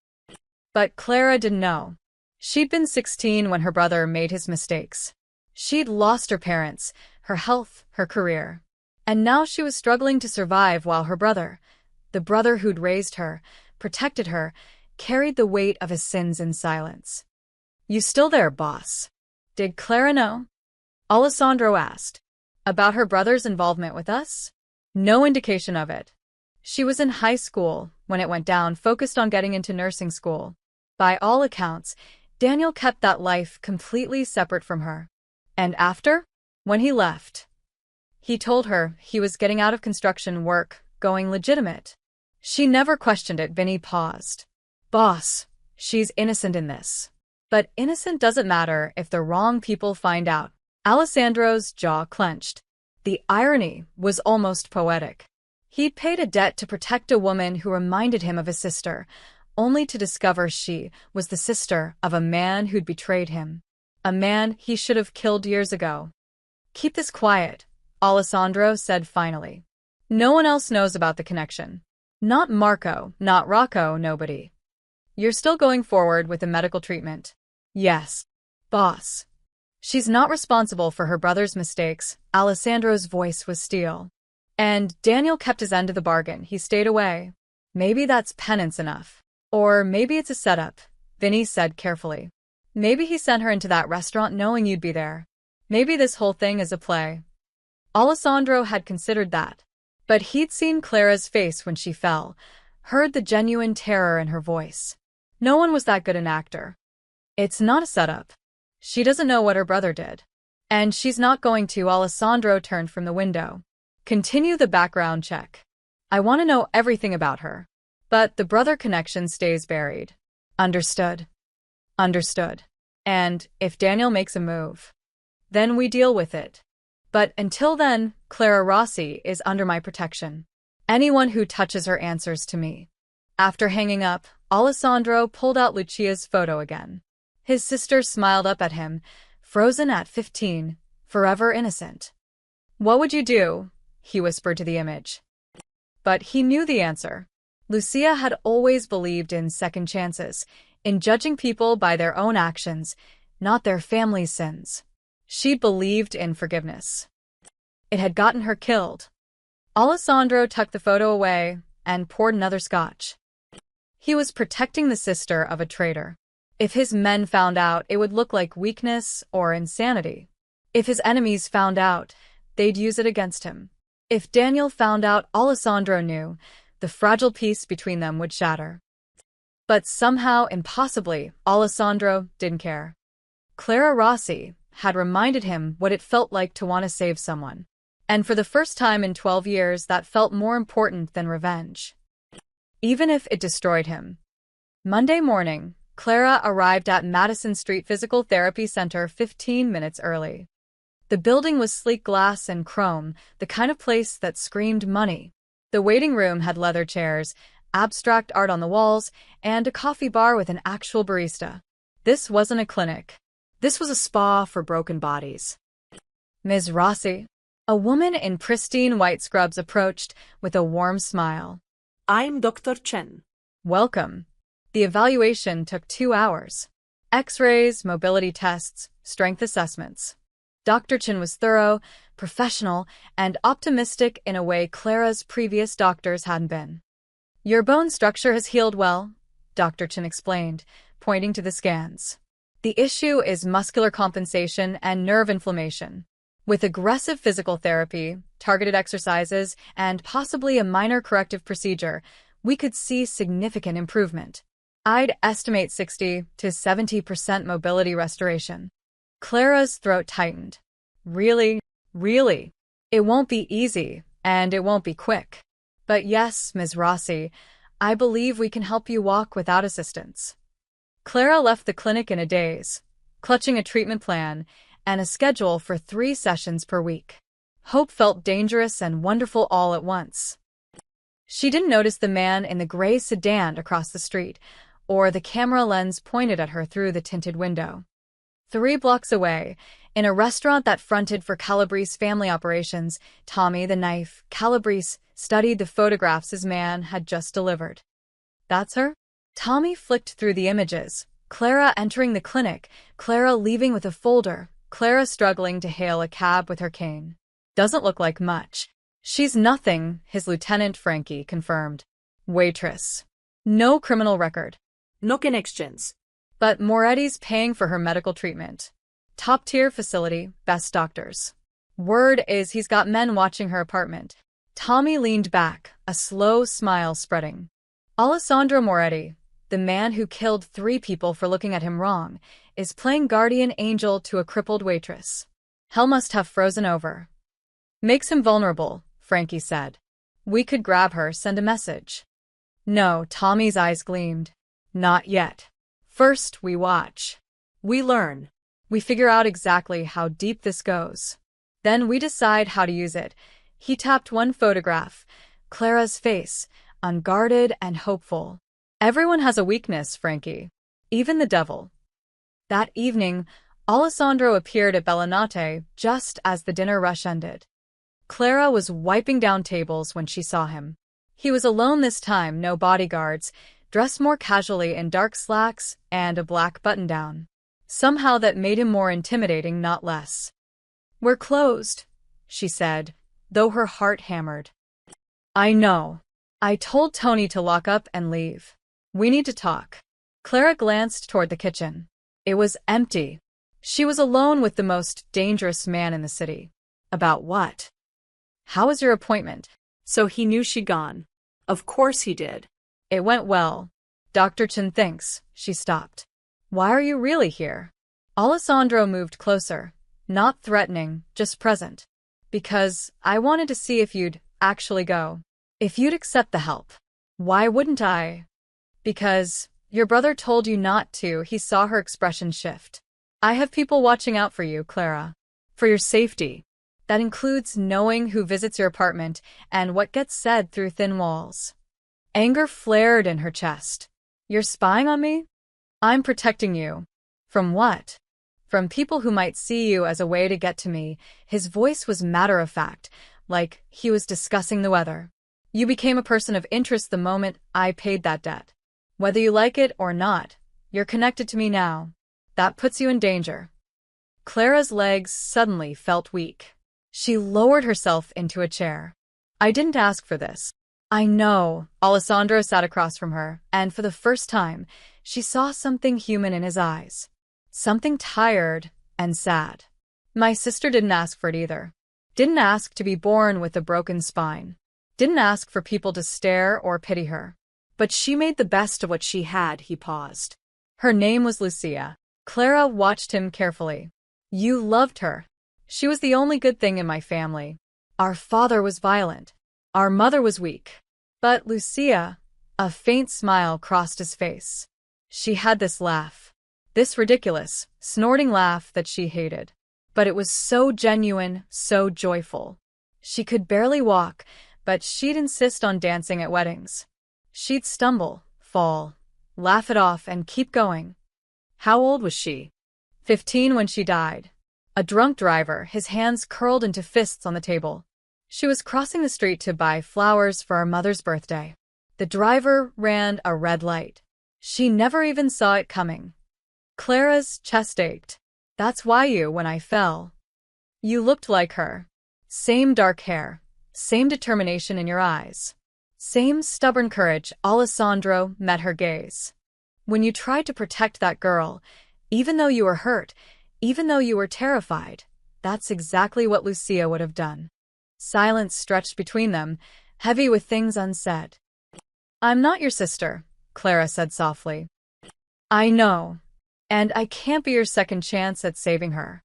But Clara didn't know. She'd been 16 when her brother made his mistakes. She'd lost her parents, her health, her career. And now she was struggling to survive while her brother, the brother who'd raised her, protected her, carried the weight of his sins in silence. "You still there, boss?" "Did Clara know?" Alessandro asked. "About her brother's involvement with us?" "No indication of it. She was in high school when it went down, focused on getting into nursing school. By all accounts, Daniel kept that life completely separate from her. And after? When he left, he told her he was getting out of construction work, going legitimate. She never questioned it." Vinny paused. "Boss, she's innocent in this." "But innocent doesn't matter if the wrong people find out." Alessandro's jaw clenched. The irony was almost poetic. He'd paid a debt to protect a woman who reminded him of his sister, only to discover she was the sister of a man who'd betrayed him. A man he should have killed years ago. "Keep this quiet," Alessandro said finally. "No one else knows about the connection. Not Marco, not Rocco, nobody. You're still going forward with the medical treatment?" "Yes, boss." "She's not responsible for her brother's mistakes." Alessandro's voice was steel. "And Daniel kept his end of the bargain. He stayed away. Maybe that's penance enough. Or maybe it's a setup," Vinny said carefully. "Maybe he sent her into that restaurant knowing you'd be there. Maybe this whole thing is a play." Alessandro had considered that. But he'd seen Clara's face when she fell, heard the genuine terror in her voice. No one was that good an actor. "It's not a setup. She doesn't know what her brother did. And she's not going to." Alessandro turned from the window. "Continue the background check. I want to know everything about her. But the brother connection stays buried." "Understood." "Understood. And if Daniel makes a move, then we deal with it. But until then, Clara Rossi is under my protection. Anyone who touches her answers to me." After hanging up, Alessandro pulled out Lucia's photo again. His sister smiled up at him, frozen at 15, forever innocent. "What would you do?" he whispered to the image. But he knew the answer. Lucia had always believed in second chances, in judging people by their own actions, not their family's sins. She'd believed in forgiveness. It had gotten her killed. Alessandro tucked the photo away and poured another scotch. He was protecting the sister of a traitor. If his men found out, it would look like weakness or insanity. If his enemies found out, they'd use it against him. If Daniel found out, Alessandro knew, the fragile peace between them would shatter. But somehow, impossibly, Alessandro didn't care. Clara Rossi had reminded him what it felt like to want to save someone. And for the first time in 12 years, that felt more important than revenge. Even if it destroyed him. Monday morning, Clara arrived at Madison Street Physical Therapy Center 15 minutes early. The building was sleek glass and chrome, the kind of place that screamed money. The waiting room had leather chairs, abstract art on the walls, and a coffee bar with an actual barista. This wasn't a clinic. This was a spa for broken bodies. "Ms. Rossi?" A woman in pristine white scrubs approached with a warm smile. "I'm Dr. Chen." "Welcome." The evaluation took 2 hours. X-rays, mobility tests, strength assessments. Dr. Chen was thorough, professional, and optimistic in a way Clara's previous doctors hadn't been. "Your bone structure has healed well," Dr. Chen explained, pointing to the scans. "The issue is muscular compensation and nerve inflammation. With aggressive physical therapy, targeted exercises, and possibly a minor corrective procedure, we could see significant improvement. I'd estimate 60 to 70% mobility restoration." Clara's throat tightened. "Really? Really? It won't be easy, and it won't be quick. But yes, Ms. Rossi, I believe we can help you walk without assistance." Clara left the clinic in a daze, clutching a treatment plan and a schedule for 3 sessions per week. Hope felt dangerous and wonderful all at once. She didn't notice the man in the gray sedan across the street, or the camera lens pointed at her through the tinted window. 3 blocks away, in a restaurant that fronted for Calabrese family operations, Tommy the Knife Calabrese studied the photographs his man had just delivered. That's her? Tommy flicked through the images. Clara entering the clinic, Clara leaving with a folder, Clara struggling to hail a cab with her cane. Doesn't look like much. She's nothing, his lieutenant Frankie confirmed. Waitress. No criminal record. No connections. But Moretti's paying for her medical treatment. Top-tier facility, best doctors. Word is he's got men watching her apartment. Tommy leaned back, a slow smile spreading. Alessandro Moretti, the man who killed 3 people for looking at him wrong, is playing guardian angel to a crippled waitress. Hell must have frozen over. Makes him vulnerable, Frankie said. We could grab her, send a message. No, Tommy's eyes gleamed. Not yet. First, we watch. We learn. We figure out exactly how deep this goes. Then we decide how to use it. He tapped one photograph. Clara's face, unguarded and hopeful. Everyone has a weakness, Frankie. Even the devil. That evening, Alessandro appeared at Bellinate just as the dinner rush ended. Clara was wiping down tables when she saw him. He was alone this time, no bodyguards, dressed more casually in dark slacks and a black button-down. Somehow that made him more intimidating, not less. We're closed, she said, though her heart hammered. I know. I told Tony to lock up and leave. We need to talk. Clara glanced toward the kitchen. It was empty. She was alone with the most dangerous man in the city. About what? How was your appointment? So he knew she'd gone. Of course he did. It went well. Dr. Chen thinks. She stopped. Why are you really here? Alessandro moved closer. Not threatening, just present. Because I wanted to see if you'd actually go. If you'd accept the help. Why wouldn't I? Because your brother told you not to. He saw her expression shift. I have people watching out for you, Clara. For your safety. That includes knowing who visits your apartment and what gets said through thin walls. Anger flared in her chest. You're spying on me? I'm protecting you. From what? From people who might see you as a way to get to me. His voice was matter-of-fact, like he was discussing the weather. You became a person of interest the moment I paid that debt. Whether you like it or not, you're connected to me now. That puts you in danger. Clara's legs suddenly felt weak. She lowered herself into a chair. I didn't ask for this. I know. Alessandro sat across from her, and for the first time, she saw something human in his eyes. Something tired and sad. My sister didn't ask for it either. Didn't ask to be born with a broken spine. Didn't ask for people to stare or pity her. But she made the best of what she had, he paused. Her name was Lucia. Clara watched him carefully. You loved her. She was the only good thing in my family. Our father was violent. Our mother was weak. But Lucia, a faint smile crossed his face. She had this laugh. This ridiculous, snorting laugh that she hated. But it was so genuine, so joyful. She could barely walk, but she'd insist on dancing at weddings. She'd stumble, fall, laugh it off, and keep going. How old was she? 15 when she died. A drunk driver, his hands curled into fists on the table. She was crossing the street to buy flowers for our mother's birthday. The driver ran a red light. She never even saw it coming. Clara's chest ached. That's why when I fell. You looked like her. Same dark hair. Same determination in your eyes. Same stubborn courage. Alessandro met her gaze. When you tried to protect that girl, even though you were hurt, even though you were terrified, that's exactly what Lucia would have done. Silence stretched between them, heavy with things unsaid. I'm not your sister, Clara said softly. I know. And I can't be your second chance at saving her.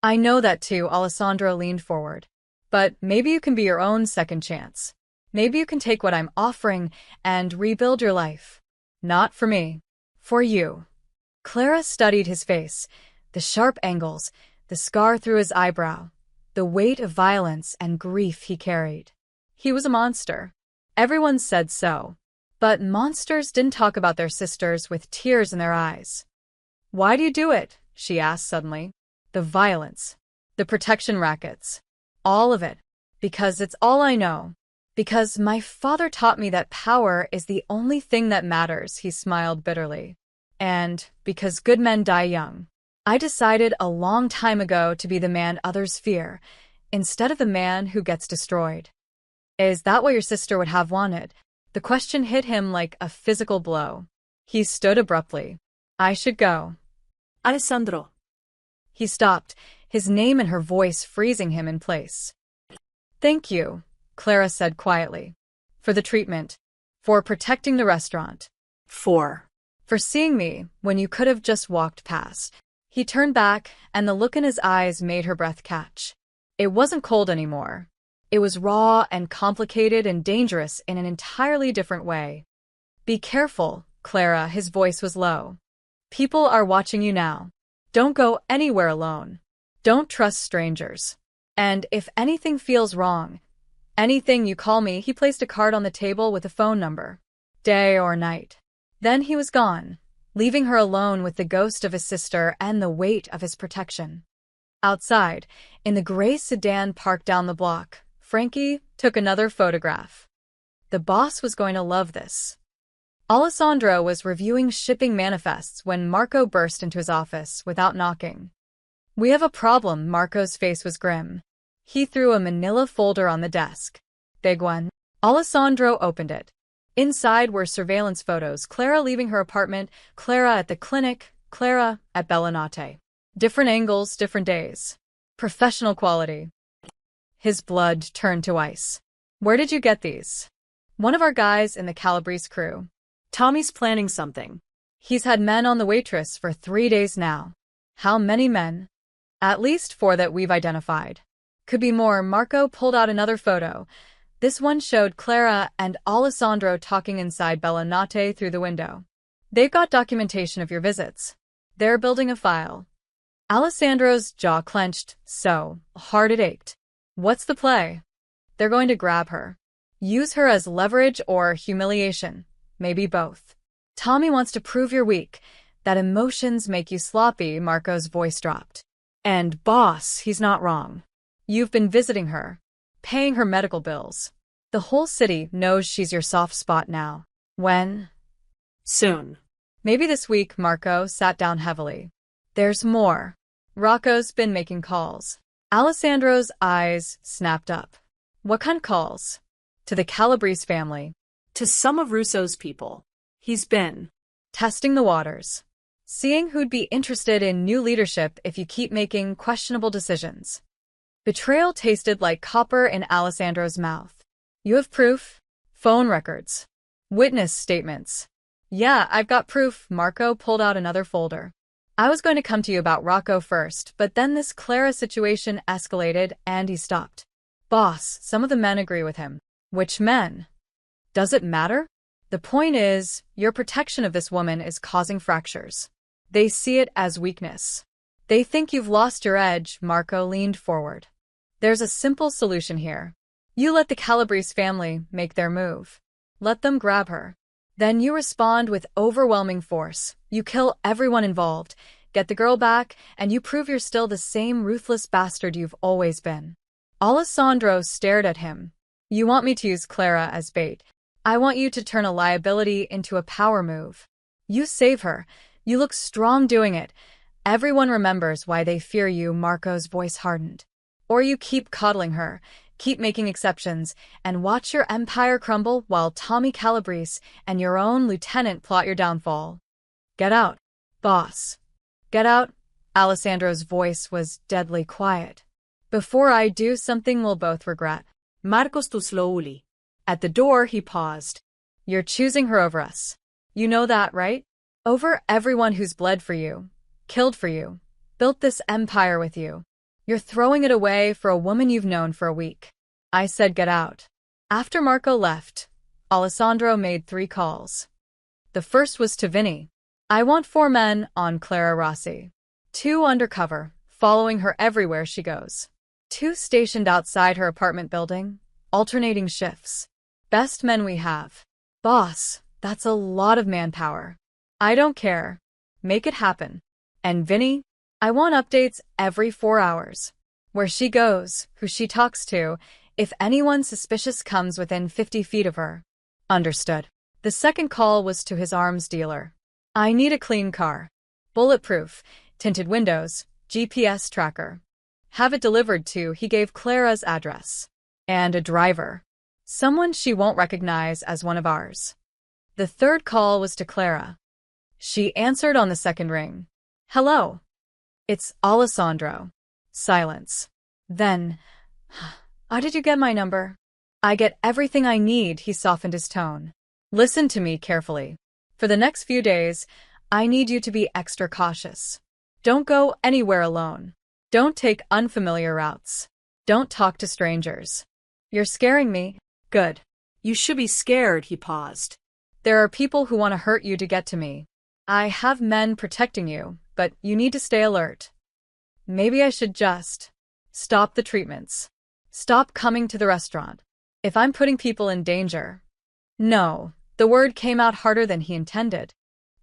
I know that too. Alessandro leaned forward. But maybe you can be your own second chance. Maybe you can take what I'm offering and rebuild your life. Not for me. For you. Clara studied his face, the sharp angles, the scar through his eyebrow. The the weight of violence and grief he carried. He was a monster. Everyone said so. But monsters didn't talk about their sisters with tears in their eyes. "Why do you do it?" she asked suddenly. "The violence. The protection rackets. All of it. Because it's all I know. Because my father taught me that power is the only thing that matters," he smiled bitterly. "And because good men die young. I decided a long time ago to be the man others fear, instead of the man who gets destroyed." "Is that what your sister would have wanted?" The question hit him like a physical blow. He stood abruptly. "I should go." Alessandro. He stopped, his name and her voice freezing him in place. "Thank you," Clara said quietly. "For the treatment. For protecting the restaurant. For seeing me when you could have just walked past." He turned back, and the look in his eyes made her breath catch. It wasn't cold anymore. It was raw and complicated and dangerous in an entirely different way. "Be careful, Clara," his voice was low. "People are watching you now. Don't go anywhere alone. Don't trust strangers. And if anything feels wrong, anything, you call me." He placed a card on the table with a phone number. Day or night. Then he was gone, leaving her alone with the ghost of his sister and the weight of his protection. Outside, in the gray sedan parked down the block, Frankie took another photograph. The boss was going to love this. Alessandro was reviewing shipping manifests when Marco burst into his office without knocking. "We have a problem." Marco's face was grim. He threw a manila folder on the desk. "Big one." Alessandro opened it. Inside were surveillance photos: Clara leaving her apartment, Clara at the clinic, Clara at Bellinate. Different angles, different days. Professional quality. His blood turned to ice. "Where did you get these?" "One of our guys in the Calabrese crew. Tommy's planning something." He's had men on the waitress for 3 days now." "How many men?" "At least 4 that we've identified. Could be more." Marco pulled out another photo. This one showed Clara and Alessandro talking inside Bellinate through the window. "They've got documentation of your visits. They're building a file." Alessandro's jaw clenched so hard it ached. "What's the play?" "They're going to grab her. Use her as leverage or humiliation. Maybe both. Tommy wants to prove you're weak, that emotions make you sloppy." Marco's voice dropped. "And boss, he's not wrong. You've been visiting her, paying her medical bills. The whole city knows she's your soft spot now." "When?" "Soon." "Maybe this week." Marco sat down heavily. "There's more. Rocco's been making calls." Alessandro's eyes snapped up. "What kind of calls?" "To the Calabrese family." "To some of Russo's people. He's been testing the waters. Seeing who'd be interested in new leadership if you keep making questionable decisions." Betrayal tasted like copper in Alessandro's mouth. "You have proof?" "Phone records. Witness statements." "Yeah, I've got proof." Marco pulled out another folder. "I was going to come to you about Rocco first, but then this Clara situation escalated," and he stopped. "Boss, some of the men agree with him." "Which men?" "Does it matter? The point is, your protection of this woman is causing fractures. They see it as weakness. They think you've lost your edge." Marco leaned forward. "There's a simple solution here. You let the Calabrese family make their move. Let them grab her. Then you respond with overwhelming force. You kill everyone involved, get the girl back, and you prove you're still the same ruthless bastard you've always been." Alessandro stared at him. "You want me to use Clara as bait. I want you to turn a liability into a power move. You save her. You look strong doing it. Everyone remembers why they fear you." Marco's voice hardened. "Or you keep coddling her, keep making exceptions, and watch your empire crumble while Tommy Calabrese and your own lieutenant plot your downfall. Get out, boss. Get out." Alessandro's voice was deadly quiet. "Before I do something we'll both regret." "Marcos tu slowly." At the door he paused. "You're choosing her over us. You know that, right? Over everyone who's bled for you, killed for you, built this empire with you. You're throwing it away for a woman you've known for a week." I said get out. After Marco left, Alessandro made 3 calls. The first was to Vinny. "I want 4 men on Clara Rossi. 2 undercover, following her everywhere she goes. 2 stationed outside her apartment building, alternating shifts. Best men we have. Boss, that's a lot of manpower. I don't care. Make it happen. And Vinny, I want updates every 4 hours. Where she goes, who she talks to, if anyone suspicious comes within 50 feet of her. Understood. The second call was to his arms dealer. I need a clean car. Bulletproof, tinted windows, GPS tracker. Have it delivered to, he gave Clara's address. And a driver. Someone she won't recognize as one of ours. The third call was to Clara. She answered on the second ring. Hello. It's Alessandro. Silence. Then, how did you get my number? I get everything I need, he softened his tone. Listen to me carefully. For the next few days, I need you to be extra cautious. Don't go anywhere alone. Don't take unfamiliar routes. Don't talk to strangers. You're scaring me. Good. You should be scared, he paused. There are people who want to hurt you to get to me. I have men protecting you, but you need to stay alert. Maybe I should just stop the treatments. Stop coming to the restaurant. If I'm putting people in danger. No, the word came out harder than he intended.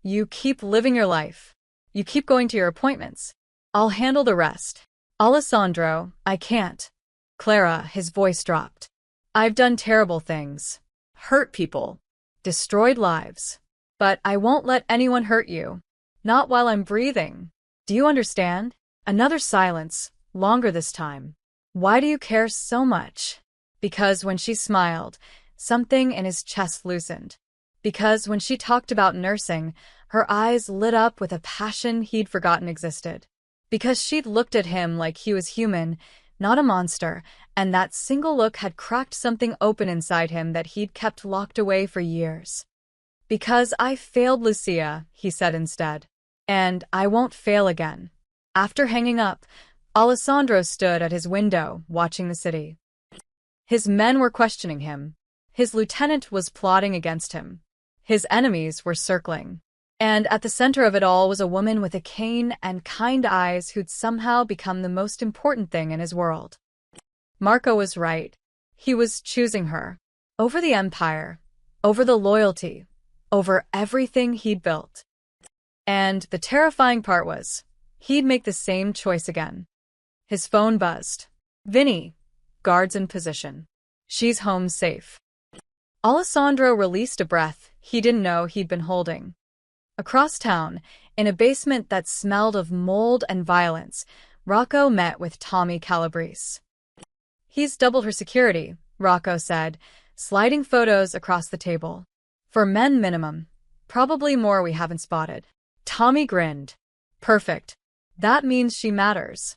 You keep living your life. You keep going to your appointments. I'll handle the rest. Alessandro, I can't. Clara, his voice dropped. I've done terrible things. Hurt people. Destroyed lives. But I won't let anyone hurt you. Not while I'm breathing. Do you understand? Another silence, longer this time. Why do you care so much? Because when she smiled, something in his chest loosened. Because when she talked about nursing, her eyes lit up with a passion he'd forgotten existed. Because she'd looked at him like he was human, not a monster, and that single look had cracked something open inside him that he'd kept locked away for years. Because I failed Lucia, he said instead. And I won't fail again. After hanging up, Alessandro stood at his window, watching the city. His men were questioning him. His lieutenant was plotting against him. His enemies were circling. And at the center of it all was a woman with a cane and kind eyes who'd somehow become the most important thing in his world. Marco was right. He was choosing her. Over the empire. Over the loyalty. Over everything he'd built. And the terrifying part was, he'd make the same choice again. His phone buzzed. Vinny. Guards in position. She's home safe. Alessandro released a breath he didn't know he'd been holding. Across town, in a basement that smelled of mold and violence, Rocco met with Tommy Calabrese. He's doubled her security, Rocco said, sliding photos across the table. For men minimum. Probably more we haven't spotted. Tommy grinned. Perfect. That means she matters.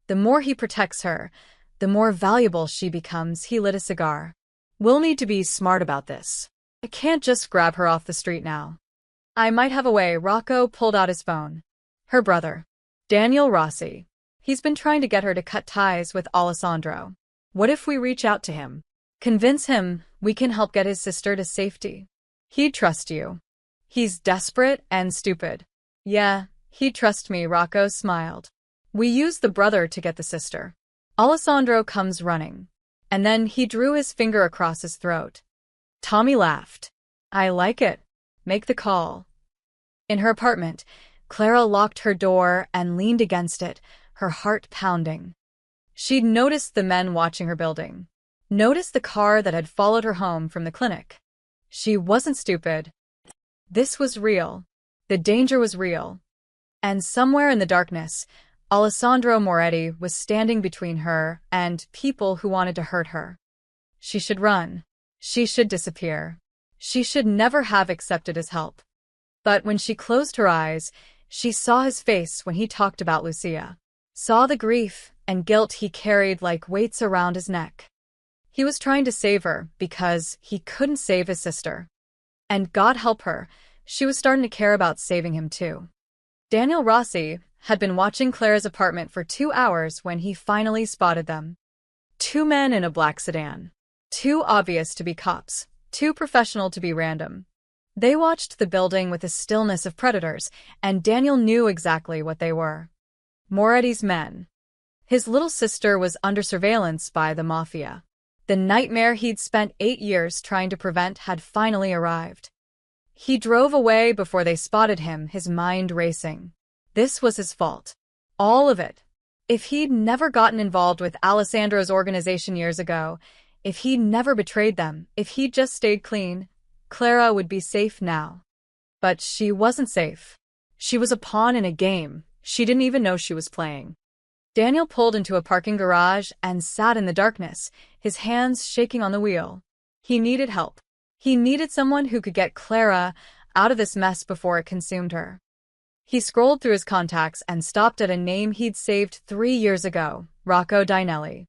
The more he protects her, the more valuable she becomes. He lit a cigar. We'll need to be smart about this. I can't just grab her off the street now. I might have a way. Rocco pulled out his phone. Her brother. Daniel Rossi. He's been trying to get her to cut ties with Alessandro. What if we reach out to him? Convince him we can help get his sister to safety. He'd trust you. He's desperate and stupid. Yeah, he'd trust me, Rocco smiled. We use the brother to get the sister. Alessandro comes running. And then he drew his finger across his throat. Tommy laughed. I like it. Make the call. In her apartment, Clara locked her door and leaned against it, her heart pounding. She'd noticed the men watching her building. Noticed the car that had followed her home from the clinic. She wasn't stupid. This was real. The danger was real. And somewhere in the darkness, Alessandro Moretti was standing between her and people who wanted to hurt her. She should run. She should disappear. She should never have accepted his help. But when she closed her eyes, she saw his face when he talked about Lucia. Saw the grief and guilt he carried like weights around his neck. He was trying to save her because he couldn't save his sister. And God help her, she was starting to care about saving him too. Daniel Rossi had been watching Clara's apartment for 2 hours when he finally spotted them. 2 men in a black sedan. Too obvious to be cops. Too professional to be random. They watched the building with the stillness of predators, and Daniel knew exactly what they were. Moretti's men. His little sister was under surveillance by the Mafia. The nightmare he'd spent 8 years trying to prevent had finally arrived. He drove away before they spotted him, his mind racing. This was his fault. All of it. If he'd never gotten involved with Alessandro's organization years ago, if he'd never betrayed them, if he'd just stayed clean, Clara would be safe now. But she wasn't safe. She was a pawn in a game she didn't even know she was playing. Daniel pulled into a parking garage and sat in the darkness, his hands shaking on the wheel. He needed help. He needed someone who could get Clara out of this mess before it consumed her. He scrolled through his contacts and stopped at a name he'd saved 3 years ago, Rocco Dinelli.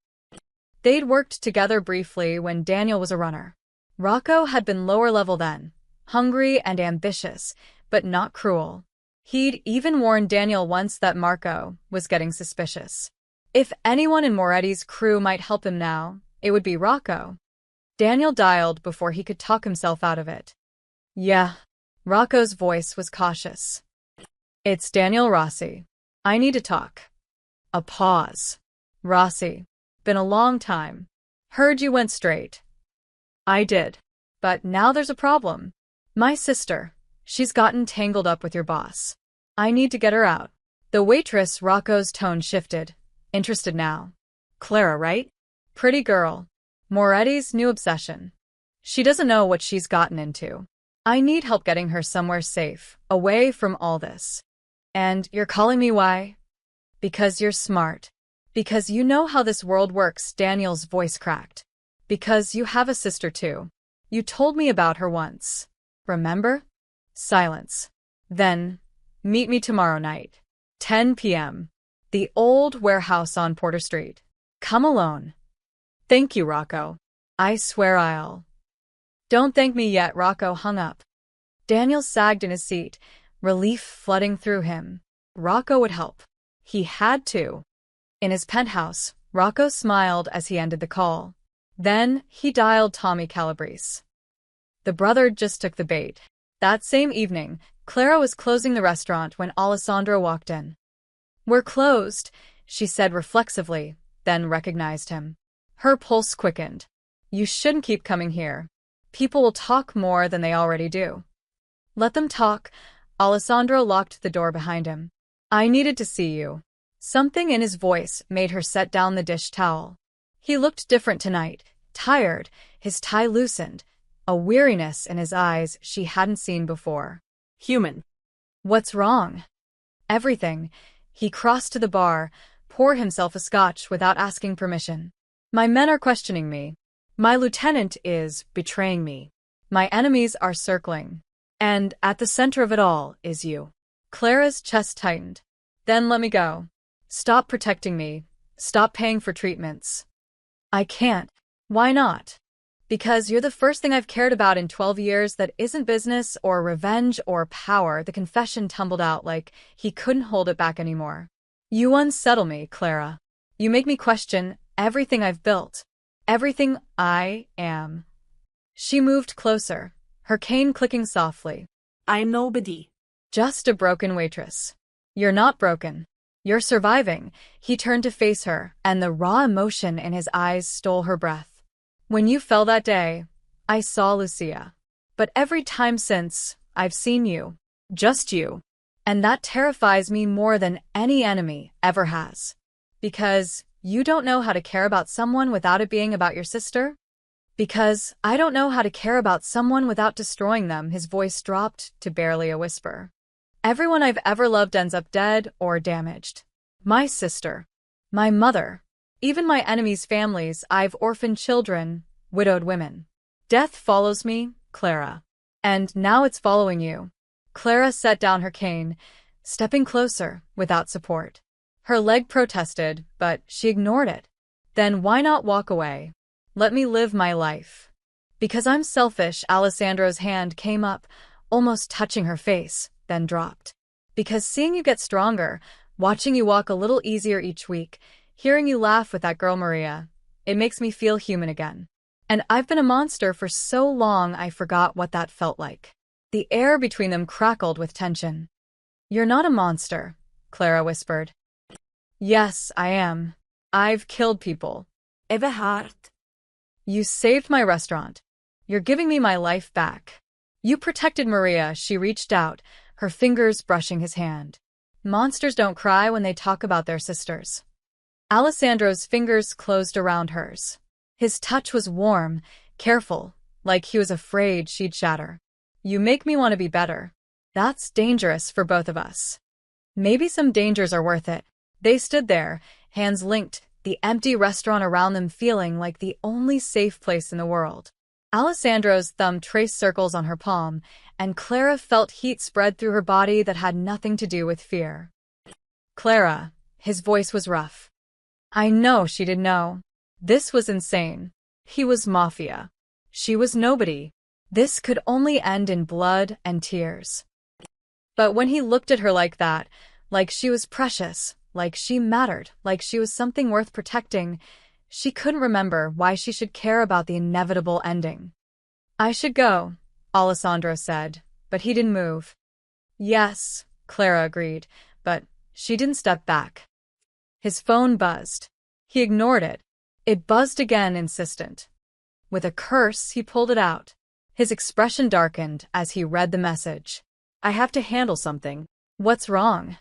They'd worked together briefly when Daniel was a runner. Rocco had been lower level then, hungry and ambitious, but not cruel. He'd even warned Daniel once that Marco was getting suspicious. If anyone in Moretti's crew might help him now, it would be Rocco. Daniel dialed before he could talk himself out of it. Yeah. Rocco's voice was cautious. It's Daniel Rossi. I need to talk. A pause. Rossi. Been a long time. Heard you went straight. I did. But now there's a problem. My sister. She's gotten tangled up with your boss. I need to get her out. The waitress, Rocco's tone shifted. Interested now. Clara, right? Pretty girl. Moretti's new obsession. She doesn't know what she's gotten into. I need help getting her somewhere safe, away from all this. And you're calling me why? Because you're smart. Because you know how this world works, Daniel's voice cracked. Because you have a sister too. You told me about her once. Remember? Silence. Then, meet me tomorrow night. 10 p.m. The old warehouse on Porter Street. Come alone. Thank you, Rocco. I swear I'll. Don't thank me yet, Rocco hung up. Daniel sagged in his seat, relief flooding through him. Rocco would help. He had to. In his penthouse, Rocco smiled as he ended the call. Then, he dialed Tommy Calabrese. The brother just took the bait. That same evening, Clara was closing the restaurant when Alessandro walked in. We're closed, she said reflexively, then recognized him. Her pulse quickened. You shouldn't keep coming here. People will talk more than they already do. Let them talk. Alessandro locked the door behind him. I needed to see you. Something in his voice made her set down the dish towel. He looked different tonight, tired, his tie loosened, a weariness in his eyes she hadn't seen before. Human. What's wrong? Everything. He crossed to the bar, poured himself a scotch without asking permission. My men are questioning me. My lieutenant is betraying me. My enemies are circling. And at the center of it all is you. Clara's chest tightened. Then let me go. Stop protecting me. Stop paying for treatments. I can't. Why not? Because you're the first thing I've cared about in 12 years that isn't business or revenge or power. The confession tumbled out like he couldn't hold it back anymore. You unsettle me, Clara. You make me question everything I've built. Everything I am. She moved closer, her cane clicking softly. I'm nobody. Just a broken waitress. You're not broken. You're surviving. He turned to face her, and the raw emotion in his eyes stole her breath. When you fell that day, I saw Lucia. But every time since, I've seen you. Just you. And that terrifies me more than any enemy ever has. Because you don't know how to care about someone without it being about your sister? Because I don't know how to care about someone without destroying them. His voice dropped to barely a whisper. Everyone I've ever loved ends up dead or damaged. My sister. My mother. Even my enemies' families. I've orphaned children, widowed women. Death follows me, Clara. And now it's following you. Clara set down her cane, stepping closer, without support. Her leg protested, but she ignored it. Then why not walk away? Let me live my life. Because I'm selfish. Alessandro's hand came up, almost touching her face, then dropped. Because seeing you get stronger, watching you walk a little easier each week, hearing you laugh with that girl Maria, it makes me feel human again. And I've been a monster for so long I forgot what that felt like. The air between them crackled with tension. You're not a monster, Clara whispered. Yes, I am. I've killed people. Everhart. You saved my restaurant. You're giving me my life back. You protected Maria. She reached out, her fingers brushing his hand. Monsters don't cry when they talk about their sisters. Alessandro's fingers closed around hers. His touch was warm, careful, like he was afraid she'd shatter. You make me want to be better. That's dangerous for both of us. Maybe some dangers are worth it. They stood there, hands linked, the empty restaurant around them feeling like the only safe place in the world. Alessandro's thumb traced circles on her palm, and Clara felt heat spread through her body that had nothing to do with fear. Clara, his voice was rough. I know she didn't know. This was insane. He was Mafia. She was nobody. This could only end in blood and tears. But when he looked at her like that, like she was precious, like she mattered, like she was something worth protecting, she couldn't remember why she should care about the inevitable ending. I should go, Alessandro said, but he didn't move. Yes, Clara agreed, but she didn't step back. His phone buzzed. He ignored it. It buzzed again, insistent. With a curse, he pulled it out. His expression darkened as he read the message. I have to handle something. What's wrong?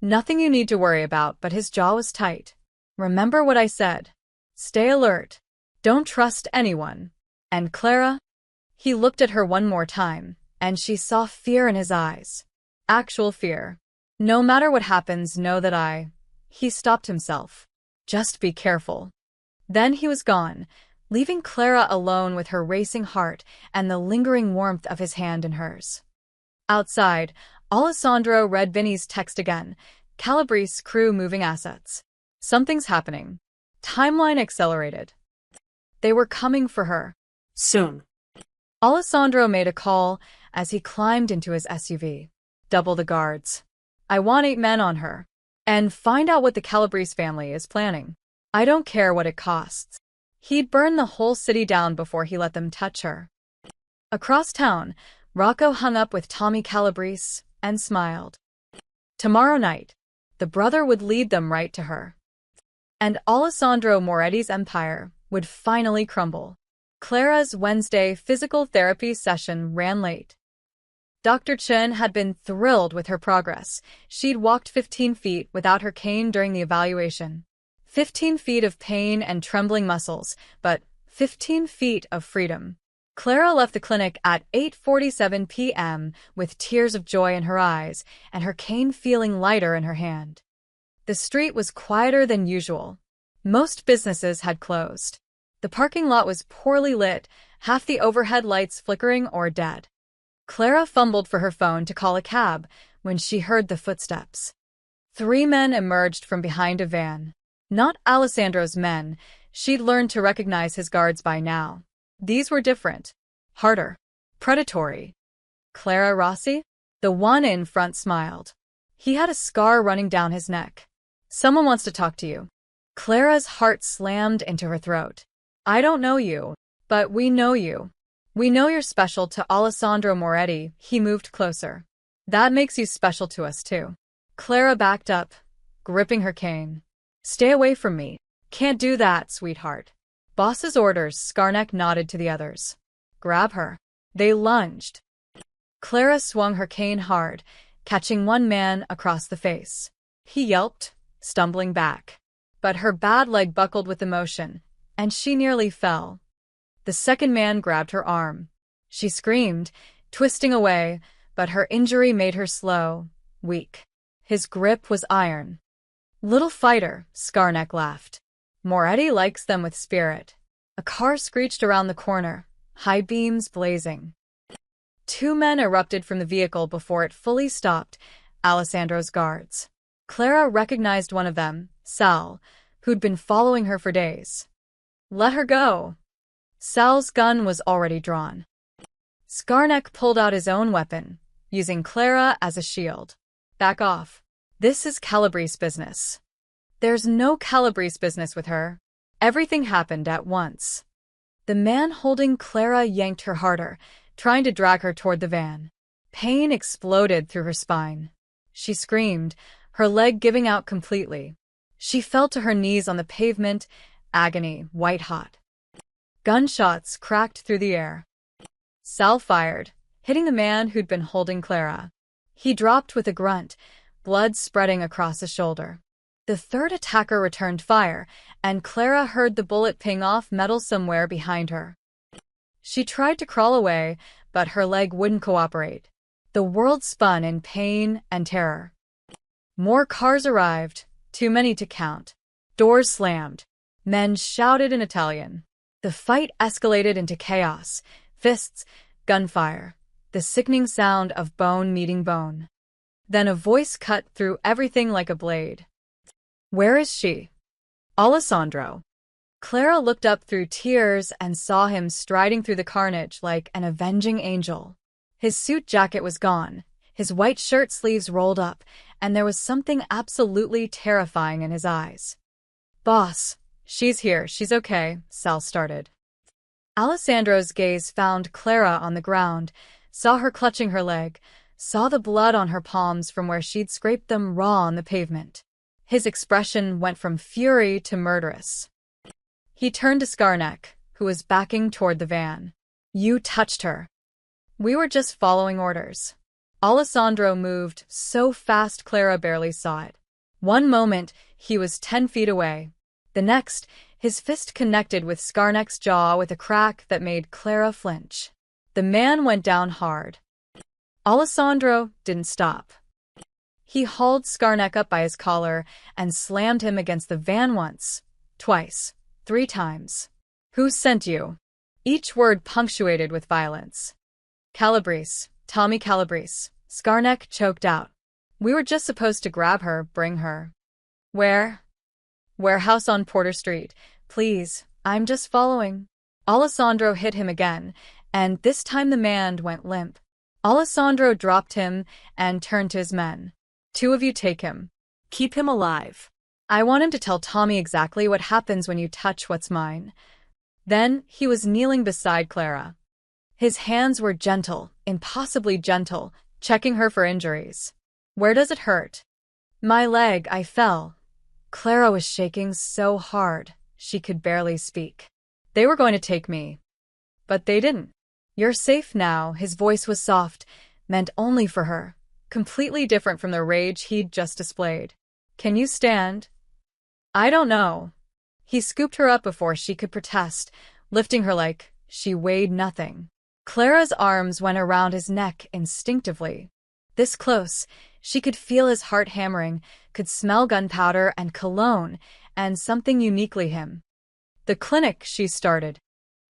Nothing you need to worry about, but his jaw was tight. Remember what I said. Stay alert. Don't trust anyone. And Clara? He looked at her one more time, and she saw fear in his eyes. Actual fear. No matter what happens, know that I... He stopped himself. Just be careful. Then he was gone, leaving Clara alone with her racing heart and the lingering warmth of his hand in hers. Outside, Alessandro read Vinny's text again. Calabrese crew moving assets. Something's happening. Timeline accelerated. They were coming for her. Soon. Alessandro made a call as he climbed into his SUV. Double the guards. I want 8 men on her. And find out what the Calabrese family is planning. I don't care what it costs. He'd burn the whole city down before he let them touch her. Across town, Rocco hung up with Tommy Calabrese and smiled. Tomorrow night, the brother would lead them right to her. And Alessandro Moretti's empire would finally crumble. Clara's Wednesday physical therapy session ran late. Dr. Chen had been thrilled with her progress. She'd walked 15 feet without her cane during the evaluation. 15 feet of pain and trembling muscles, but 15 feet of freedom. Clara left the clinic at 8:47 p.m. with tears of joy in her eyes and her cane feeling lighter in her hand. The street was quieter than usual. Most businesses had closed. The parking lot was poorly lit, half the overhead lights flickering or dead. Clara fumbled for her phone to call a cab when she heard the footsteps. 3 men emerged from behind a van. Not Alessandro's men. She'd learned to recognize his guards by now. These were different. Harder. Predatory. Clara Rossi? The one in front smiled. He had a scar running down his neck. Someone wants to talk to you. Clara's heart slammed into her throat. I don't know you, but we know you. We know you're special to Alessandro Moretti. He moved closer. That makes you special to us too. Clara backed up, gripping her cane. Stay away from me. Can't do that, sweetheart. Boss's orders, Skarnek nodded to the others. Grab her. They lunged. Clara swung her cane hard, catching one man across the face. He yelped, stumbling back. But her bad leg buckled with emotion, and she nearly fell. The second man grabbed her arm. She screamed, twisting away, but her injury made her slow, weak. His grip was iron. Little fighter, Skarnek laughed. Moretti likes them with spirit. A car screeched around the corner, high beams blazing. 2 men erupted from the vehicle before it fully stopped, Alessandro's guards. Clara recognized one of them, Sal, who'd been following her for days. Let her go. Sal's gun was already drawn. Skarnek pulled out his own weapon, using Clara as a shield. Back off. This is Calabrese business. There's no Calabrese business with her. Everything happened at once. The man holding Clara yanked her harder, trying to drag her toward the van. Pain exploded through her spine. She screamed, her leg giving out completely. She fell to her knees on the pavement, agony white-hot. Gunshots cracked through the air. Sal fired, hitting the man who'd been holding Clara. He dropped with a grunt, blood spreading across his shoulder. The third attacker returned fire, and Clara heard the bullet ping off metal somewhere behind her. She tried to crawl away, but her leg wouldn't cooperate. The world spun in pain and terror. More cars arrived, too many to count. Doors slammed. Men shouted in Italian. The fight escalated into chaos, fists, gunfire, the sickening sound of bone meeting bone. Then a voice cut through everything like a blade. "Where is she?" "Alessandro." Clara looked up through tears and saw him striding through the carnage like an avenging angel. His suit jacket was gone, his white shirt sleeves rolled up, and there was something absolutely terrifying in his eyes. "Boss, she's here, she's okay," Sal started. Alessandro's gaze found Clara on the ground, saw her clutching her leg, saw the blood on her palms from where she'd scraped them raw on the pavement. His expression went from fury to murderous. He turned to Skarnek, who was backing toward the van. "You touched her." "We were just following orders." Alessandro moved so fast Clara barely saw it. One moment, he was 10 feet away. The next, his fist connected with Skarnek's jaw with a crack that made Clara flinch. The man went down hard. Alessandro didn't stop. He hauled Skarnek up by his collar and slammed him against the van once, twice, 3 times. "Who sent you?" Each word punctuated with violence. "Calabrese, Tommy Calabrese," Skarnek choked out. "We were just supposed to grab her, bring her." "Where?" "Warehouse on Porter Street. Please, I'm just following." Alessandro hit him again, and this time the man went limp. Alessandro dropped him and turned to his men. "2 of you take him. Keep him alive. I want him to tell Tommy exactly what happens when you touch what's mine." Then he was kneeling beside Clara. His hands were gentle, impossibly gentle, checking her for injuries. "Where does it hurt?" "My leg, I fell." Clara was shaking so hard, she could barely speak. "They were going to take me. But they didn't." "You're safe now," his voice was soft, meant only for her, completely different from the rage he'd just displayed. "Can you stand?" "I don't know." He scooped her up before she could protest, lifting her like she weighed nothing. Clara's arms went around his neck instinctively. This close, she could feel his heart hammering, could smell gunpowder and cologne, and something uniquely him. "The clinic," she started.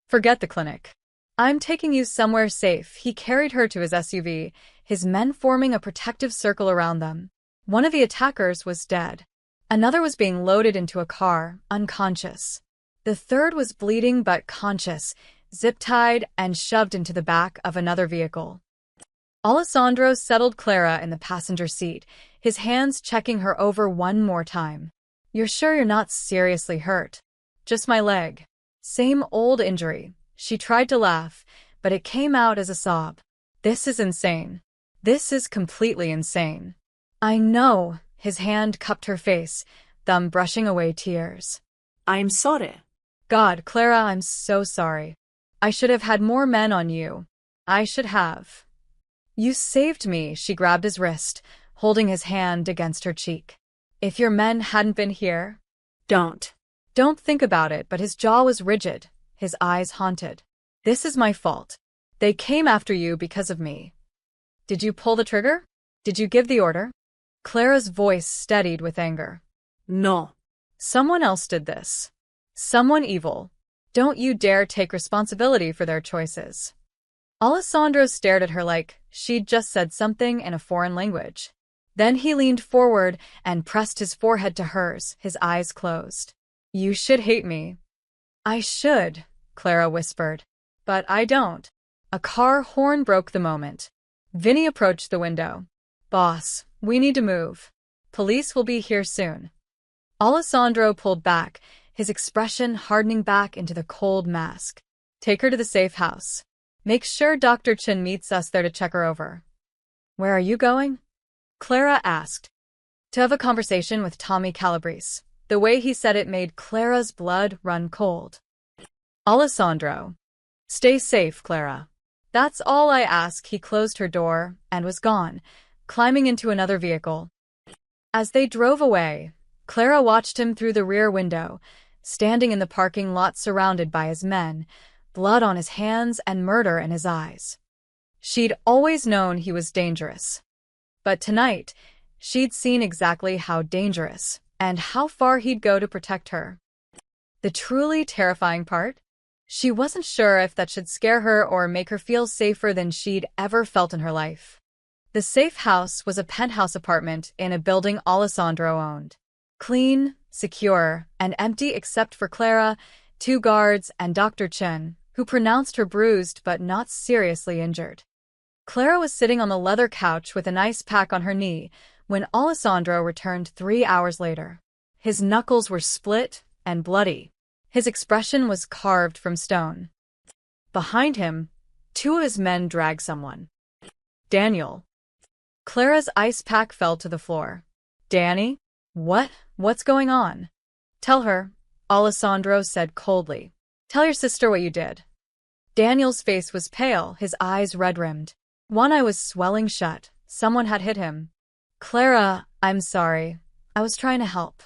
"Forget the clinic. I'm taking you somewhere safe." He carried her to his SUV, his men forming a protective circle around them. One of the attackers was dead. Another was being loaded into a car, unconscious. The third was bleeding but conscious, zip-tied and shoved into the back of another vehicle. Alessandro settled Clara in the passenger seat, his hands checking her over one more time. "You're sure you're not seriously hurt?" "Just my leg." Same old injury. She tried to laugh, but it came out as a sob. "This is insane. This is completely insane." "I know." His hand cupped her face, thumb brushing away tears. "I'm sorry." "God, Clara, I'm so sorry. I should have had more men on you. I should have." "You saved me." She grabbed his wrist, holding his hand against her cheek. "If your men hadn't been here—" "Don't." "Don't think about it," but his jaw was rigid, his eyes haunted. "This is my fault. They came after you because of me." "Did you pull the trigger? Did you give the order?" Clara's voice steadied with anger. "No." "Someone else did this. Someone evil. Don't you dare take responsibility for their choices." Alessandro stared at her like she'd just said something in a foreign language. Then he leaned forward and pressed his forehead to hers, his eyes closed. "You should hate me." "I should," Clara whispered. "But I don't." A car horn broke the moment. Vinny approached the window. "Boss, we need to move. Police will be here soon." Alessandro pulled back, his expression hardening back into the cold mask. "Take her to the safe house. Make sure Dr. Chen meets us there to check her over." "Where are you going?" Clara asked. "To have a conversation with Tommy Calabrese. The way he said it made Clara's blood run cold. Alessandro. Stay safe, Clara. That's all I ask. He closed her door and was gone, climbing into another vehicle. As they drove away, Clara watched him through the rear window, standing in the parking lot surrounded by his men, blood on his hands and murder in his eyes. She'd always known he was dangerous. But tonight, she'd seen exactly how dangerous and how far he'd go to protect her. The truly terrifying part? She wasn't sure if that should scare her or make her feel safer than she'd ever felt in her life. The safe house was a penthouse apartment in a building Alessandro owned. Clean, secure, and empty except for Clara, 2 guards, and Dr. Chen, who pronounced her bruised but not seriously injured. Clara was sitting on the leather couch with an ice pack on her knee when Alessandro returned 3 hours later. His knuckles were split and bloody. His expression was carved from stone. Behind him, 2 of his men dragged someone. Daniel. Clara's ice pack fell to the floor. Danny? What's going on? Tell her, Alessandro said coldly. Tell your sister what you did. Daniel's face was pale, his eyes red-rimmed. One eye was swelling shut. Someone had hit him. Clara, I'm sorry. I was trying to help.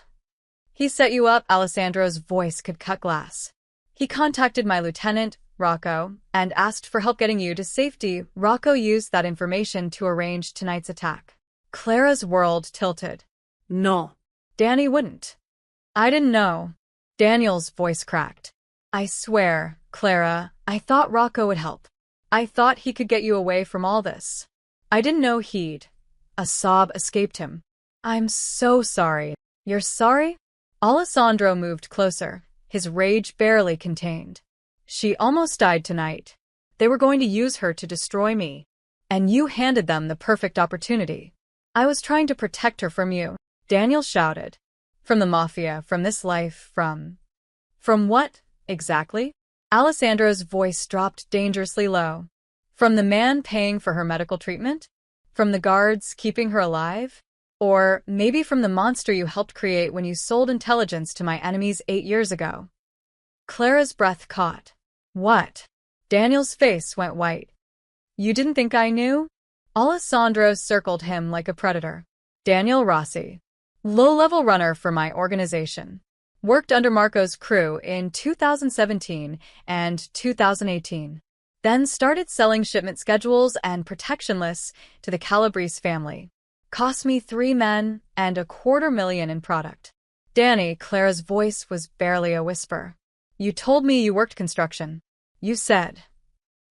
He set you up. Alessandro's voice could cut glass. He contacted my lieutenant, Rocco, and asked for help getting you to safety. Rocco used that information to arrange tonight's attack. Clara's world tilted. No. Danny wouldn't. I didn't know. Daniel's voice cracked. I swear, Clara, I thought Rocco would help. I thought he could get you away from all this. I didn't know he'd. A sob escaped him. I'm so sorry. You're sorry? Alessandro moved closer, his rage barely contained. She almost died tonight. They were going to use her to destroy me. And you handed them the perfect opportunity. I was trying to protect her from you. Daniel shouted. From the Mafia, from this life, from what, exactly? Alessandro's voice dropped dangerously low. From the man paying for her medical treatment? From the guards keeping her alive? Or maybe from the monster you helped create when you sold intelligence to my enemies 8 years ago? Clara's breath caught. What? Daniel's face went white. You didn't think I knew? Alessandro circled him like a predator. Daniel Rossi. Low-level runner for my organization. Worked under Marco's crew in 2017 and 2018. Then started selling shipment schedules and protection lists to the Calabrese family. Cost me 3 men and $250,000 in product. Danny, Clara's voice was barely a whisper. You told me you worked construction. You said.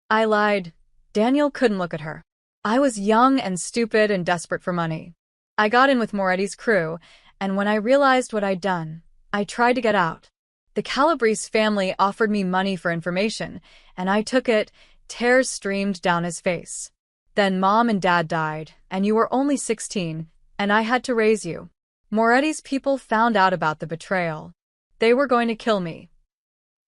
I lied. Daniel couldn't look at her. I was young and stupid and desperate for money. I got in with Moretti's crew, and when I realized what I'd done, I tried to get out. The Calabrese family offered me money for information, and I took it. Tears streamed down his face. Then Mom and Dad died, and you were only 16, and I had to raise you. Moretti's people found out about the betrayal. They were going to kill me.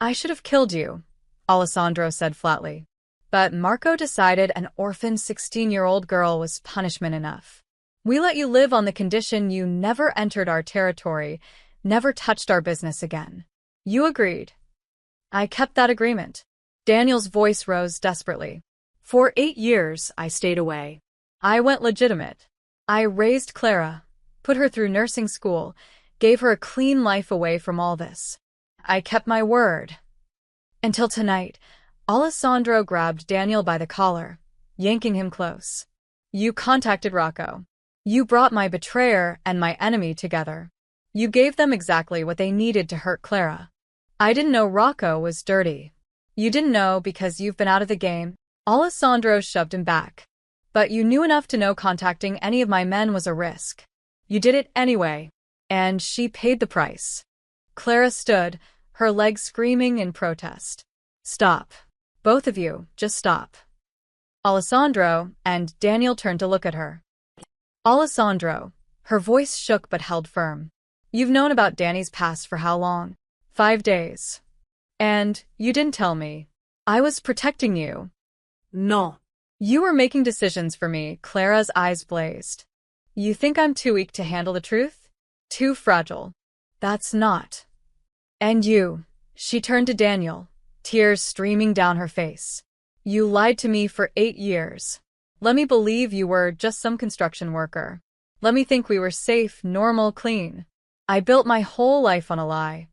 I should have killed you, Alessandro said flatly. But Marco decided an orphaned 16-year-old girl was punishment enough. We let you live on the condition you never entered our territory, never touched our business again. You agreed. I kept that agreement. Daniel's voice rose desperately. For 8 years, I stayed away. I went legitimate. I raised Clara, put her through nursing school, gave her a clean life away from all this. I kept my word. Until tonight, Alessandro grabbed Daniel by the collar, yanking him close. You contacted Rocco. You brought my betrayer and my enemy together. You gave them exactly what they needed to hurt Clara. I didn't know Rocco was dirty. You didn't know because you've been out of the game. Alessandro shoved him back. But you knew enough to know contacting any of my men was a risk. You did it anyway. And she paid the price. Clara stood, her legs screaming in protest. Stop. Both of you, just stop. Alessandro and Daniel turned to look at her. Alessandro. Her voice shook but held firm. You've known about Danny's past for how long? 5 days. And you didn't tell me. I was protecting you. No. You were making decisions for me. Clara's eyes blazed. You think I'm too weak to handle the truth? Too fragile. That's not. And you. She turned to Daniel, tears streaming down her face. You lied to me for 8 years. Let me believe you were just some construction worker. Let me think we were safe, normal, clean. I built my whole life on a lie.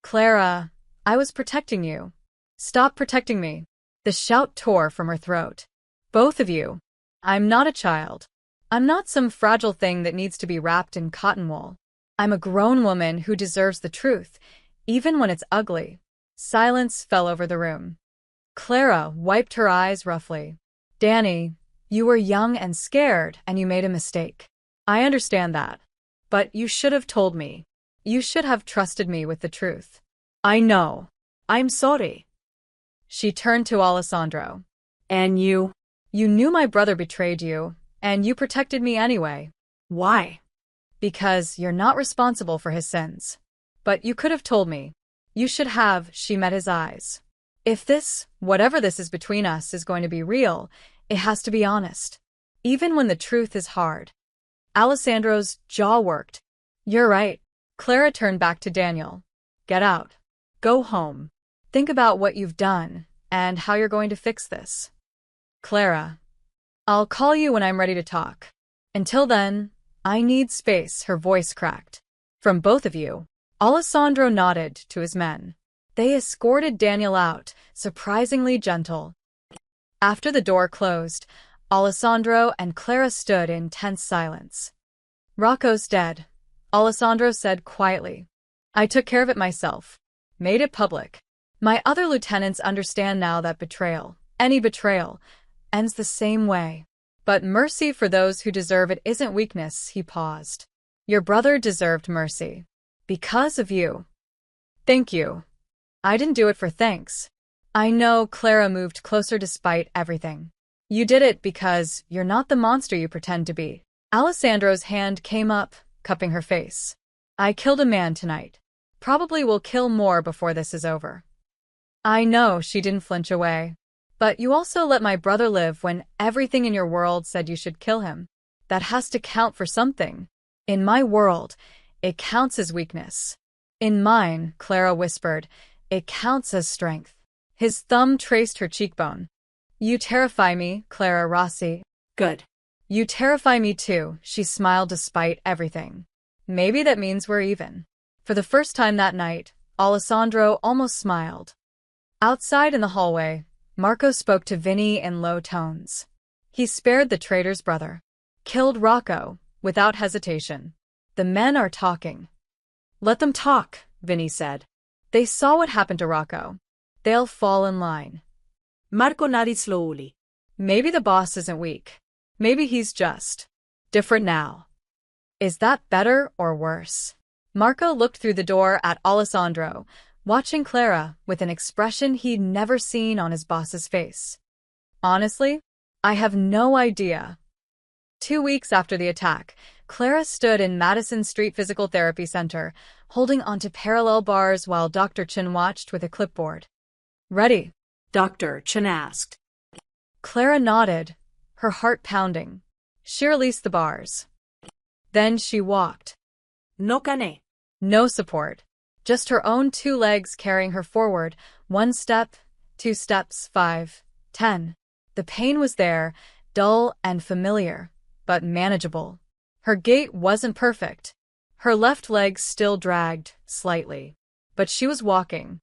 Clara, I was protecting you. Stop protecting me. The shout tore from her throat. Both of you. I'm not a child. I'm not some fragile thing that needs to be wrapped in cotton wool. I'm a grown woman who deserves the truth, even when it's ugly. Silence fell over the room. Clara wiped her eyes roughly. Danny, you were young and scared, and you made a mistake. I understand that. But you should have told me. You should have trusted me with the truth. I know. I'm sorry. She turned to Alessandro. And you? You knew my brother betrayed you, and you protected me anyway. Why? Because you're not responsible for his sins. But you could have told me. You should have. She met his eyes. If this, whatever this is between us, is going to be real, it has to be honest. Even when the truth is hard. Alessandro's jaw worked. You're right. Clara turned back to Daniel. Get out. Go home. Think about what you've done, and how you're going to fix this. Clara. I'll call you when I'm ready to talk. Until then, I need space, her voice cracked. From both of you. Alessandro nodded to his men. They escorted Daniel out, surprisingly gentle. After the door closed, Alessandro and Clara stood in tense silence. Rocco's dead, Alessandro said quietly. I took care of it myself. Made it public. My other lieutenants understand now that betrayal, any betrayal, ends the same way. But mercy for those who deserve it isn't weakness, he paused. Your brother deserved mercy. Because of you. Thank you. I didn't do it for thanks. I know. Clara moved closer despite everything. You did it because you're not the monster you pretend to be. Alessandro's hand came up, cupping her face. I killed a man tonight. Probably will kill more before this is over. I know. She didn't flinch away. But you also let my brother live when everything in your world said you should kill him. That has to count for something. In my world, it counts as weakness. In mine, Clara whispered, it counts as strength. His thumb traced her cheekbone. You terrify me, Clara Rossi. Good. You terrify me too, she smiled despite everything. Maybe that means we're even. For the first time that night, Alessandro almost smiled. Outside in the hallway, Marco spoke to Vinny in low tones. He spared the traitor's brother. Killed Rocco, without hesitation. The men are talking. Let them talk, Vinny said. They saw what happened to Rocco. They'll fall in line. Marco nodded slowly. Maybe the boss isn't weak. Maybe he's just different now. Is that better or worse? Marco looked through the door at Alessandro, watching Clara with an expression he'd never seen on his boss's face. Honestly, I have no idea. 2 weeks after the attack, Clara stood in Madison Street Physical Therapy Center, holding onto parallel bars while Dr. Chin watched with a clipboard. Ready? Dr. Chin asked. Clara nodded, her heart pounding. She released the bars. Then she walked. No cane. No support. Just her own 2 legs carrying her forward, 1 step, 2 steps, 5, 10. The pain was there, dull and familiar, but manageable. Her gait wasn't perfect. Her left leg still dragged, slightly. But she was walking.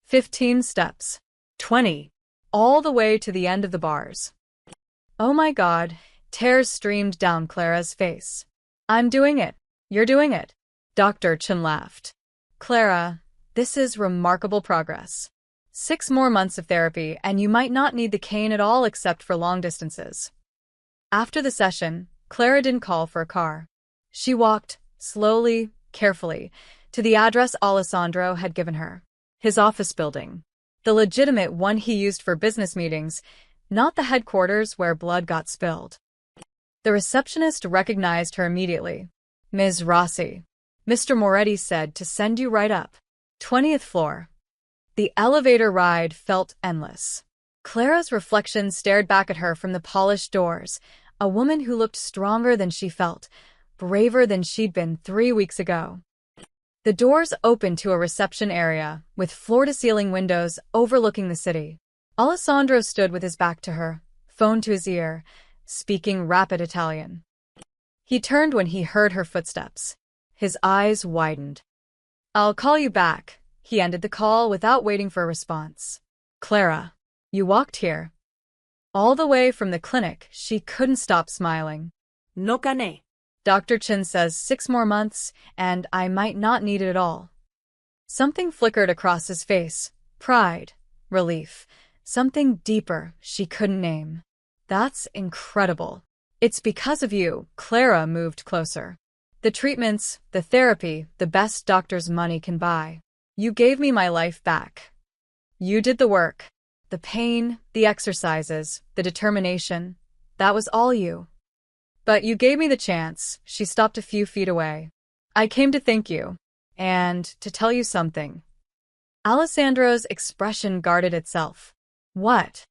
15 steps. 20. All the way to the end of the bars. Oh my God, tears streamed down Clara's face. I'm doing it. You're doing it. Dr. Chin laughed. Clara, this is remarkable progress. 6 more months of therapy and you might not need the cane at all except for long distances. After the session, Clara didn't call for a car. She walked, slowly, carefully, to the address Alessandro had given her. His office building. The legitimate one he used for business meetings, not the headquarters where blood got spilled. The receptionist recognized her immediately. Ms. Rossi. Mr. Moretti said to send you right up. 20th floor. The elevator ride felt endless. Clara's reflection stared back at her from the polished doors, a woman who looked stronger than she felt, braver than she'd been 3 weeks ago. The doors opened to a reception area, with floor-to-ceiling windows overlooking the city. Alessandro stood with his back to her, phone to his ear, speaking rapid Italian. He turned when he heard her footsteps. His eyes widened. "I'll call you back." He ended the call without waiting for a response. "Clara, you walked here." All the way from the clinic, she couldn't stop smiling. No gané. Dr. Chin says 6 more months, and I might not need it at all. Something flickered across his face. Pride, relief, something deeper she couldn't name. "That's incredible. It's because of you." Clara moved closer. "The treatments, the therapy, the best doctor's money can buy. You gave me my life back. You did the work. The pain, the exercises, the determination. That was all you. But you gave me the chance." She stopped a few feet away. "I came to thank you. And to tell you something." Alessandro's expression guarded itself. "What?"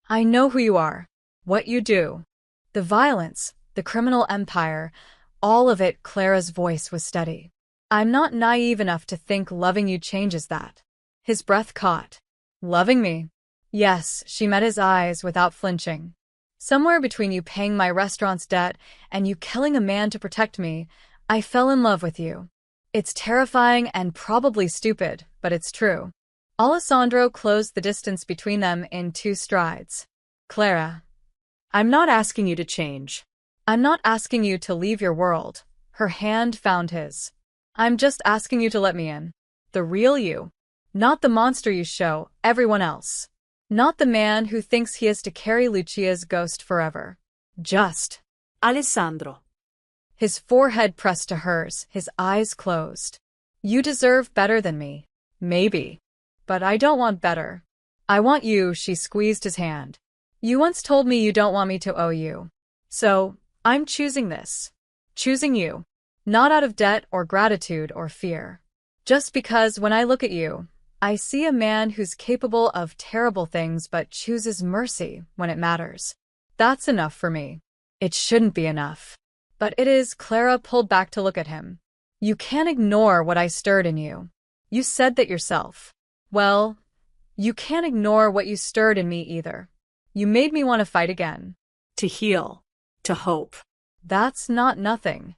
"I know who you are. What you do. The violence, the criminal empire, all of it." Clara's voice was steady. "I'm not naive enough to think loving you changes that." His breath caught. "Loving me?" "Yes." She met his eyes without flinching. "Somewhere between you paying my restaurant's debt and you killing a man to protect me, I fell in love with you. It's terrifying and probably stupid, but it's true." Alessandro closed the distance between them in 2 strides. "Clara, I'm not asking you to change. I'm not asking you to leave your world." Her hand found his. "I'm just asking you to let me in. The real you. Not the monster you show everyone else. Not the man who thinks he has to carry Lucia's ghost forever. Just." Alessandro. His forehead pressed to hers, his eyes closed. "You deserve better than me. Maybe. But I don't want better. I want you." She squeezed his hand. "You once told me you don't want me to owe you. So, I'm choosing this. Choosing you. Not out of debt or gratitude or fear. Just because when I look at you, I see a man who's capable of terrible things but chooses mercy when it matters. That's enough for me. It shouldn't be enough. But it is." Clara pulled back to look at him. "You can't ignore what I stirred in you. You said that yourself. Well, you can't ignore what you stirred in me either. You made me want to fight again. To heal. To hope." That's not nothing."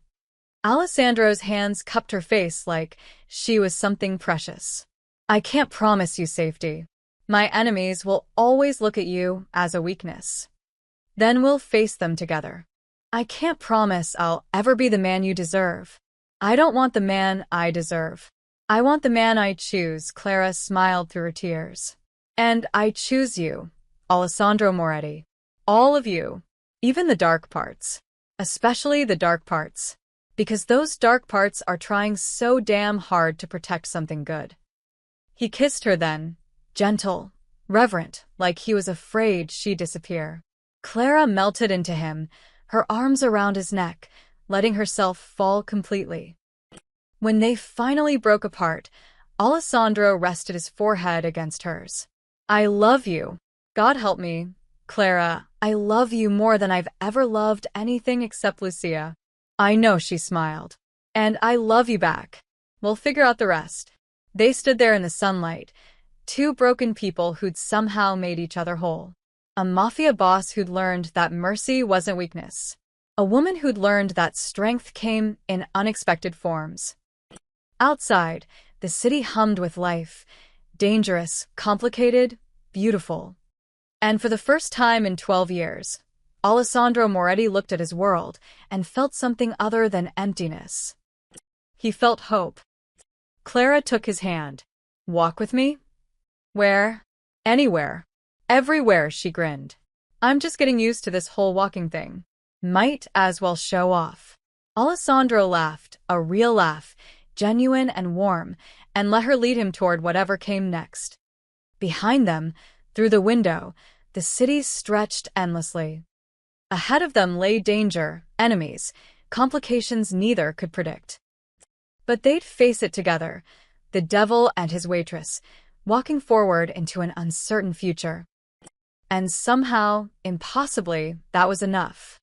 Alessandro's hands cupped her face like she was something precious. "I can't promise you safety. My enemies will always look at you as a weakness. Then we'll face them together. I can't promise I'll ever be the man you deserve. I don't want the man I deserve. I want the man I choose." Clara smiled through her tears. "And I choose you, Alessandro Moretti. All of you. Even the dark parts. Especially the dark parts. Because those dark parts are trying so damn hard to protect something good." He kissed her then, gentle, reverent, like he was afraid she'd disappear. Clara melted into him, her arms around his neck, letting herself fall completely. When they finally broke apart, Alessandro rested his forehead against hers. "I love you. God help me. Clara, I love you more than I've ever loved anything except Lucia." "I know," she smiled. "And I love you back. We'll figure out the rest." They stood there in the sunlight, 2 broken people who'd somehow made each other whole. A mafia boss who'd learned that mercy wasn't weakness. A woman who'd learned that strength came in unexpected forms. Outside, the city hummed with life. Dangerous, complicated, beautiful. And for the first time in 12 years, Alessandro Moretti looked at his world and felt something other than emptiness. He felt hope. Clara took his hand. "Walk with me?" "Where?" "Anywhere. Everywhere," she grinned. "I'm just getting used to this whole walking thing. Might as well show off." Alessandro laughed, a real laugh, genuine and warm, and let her lead him toward whatever came next. Behind them, through the window, the city stretched endlessly. Ahead of them lay danger, enemies, complications neither could predict. But they'd face it together, the devil and his waitress, walking forward into an uncertain future. And somehow, impossibly, that was enough.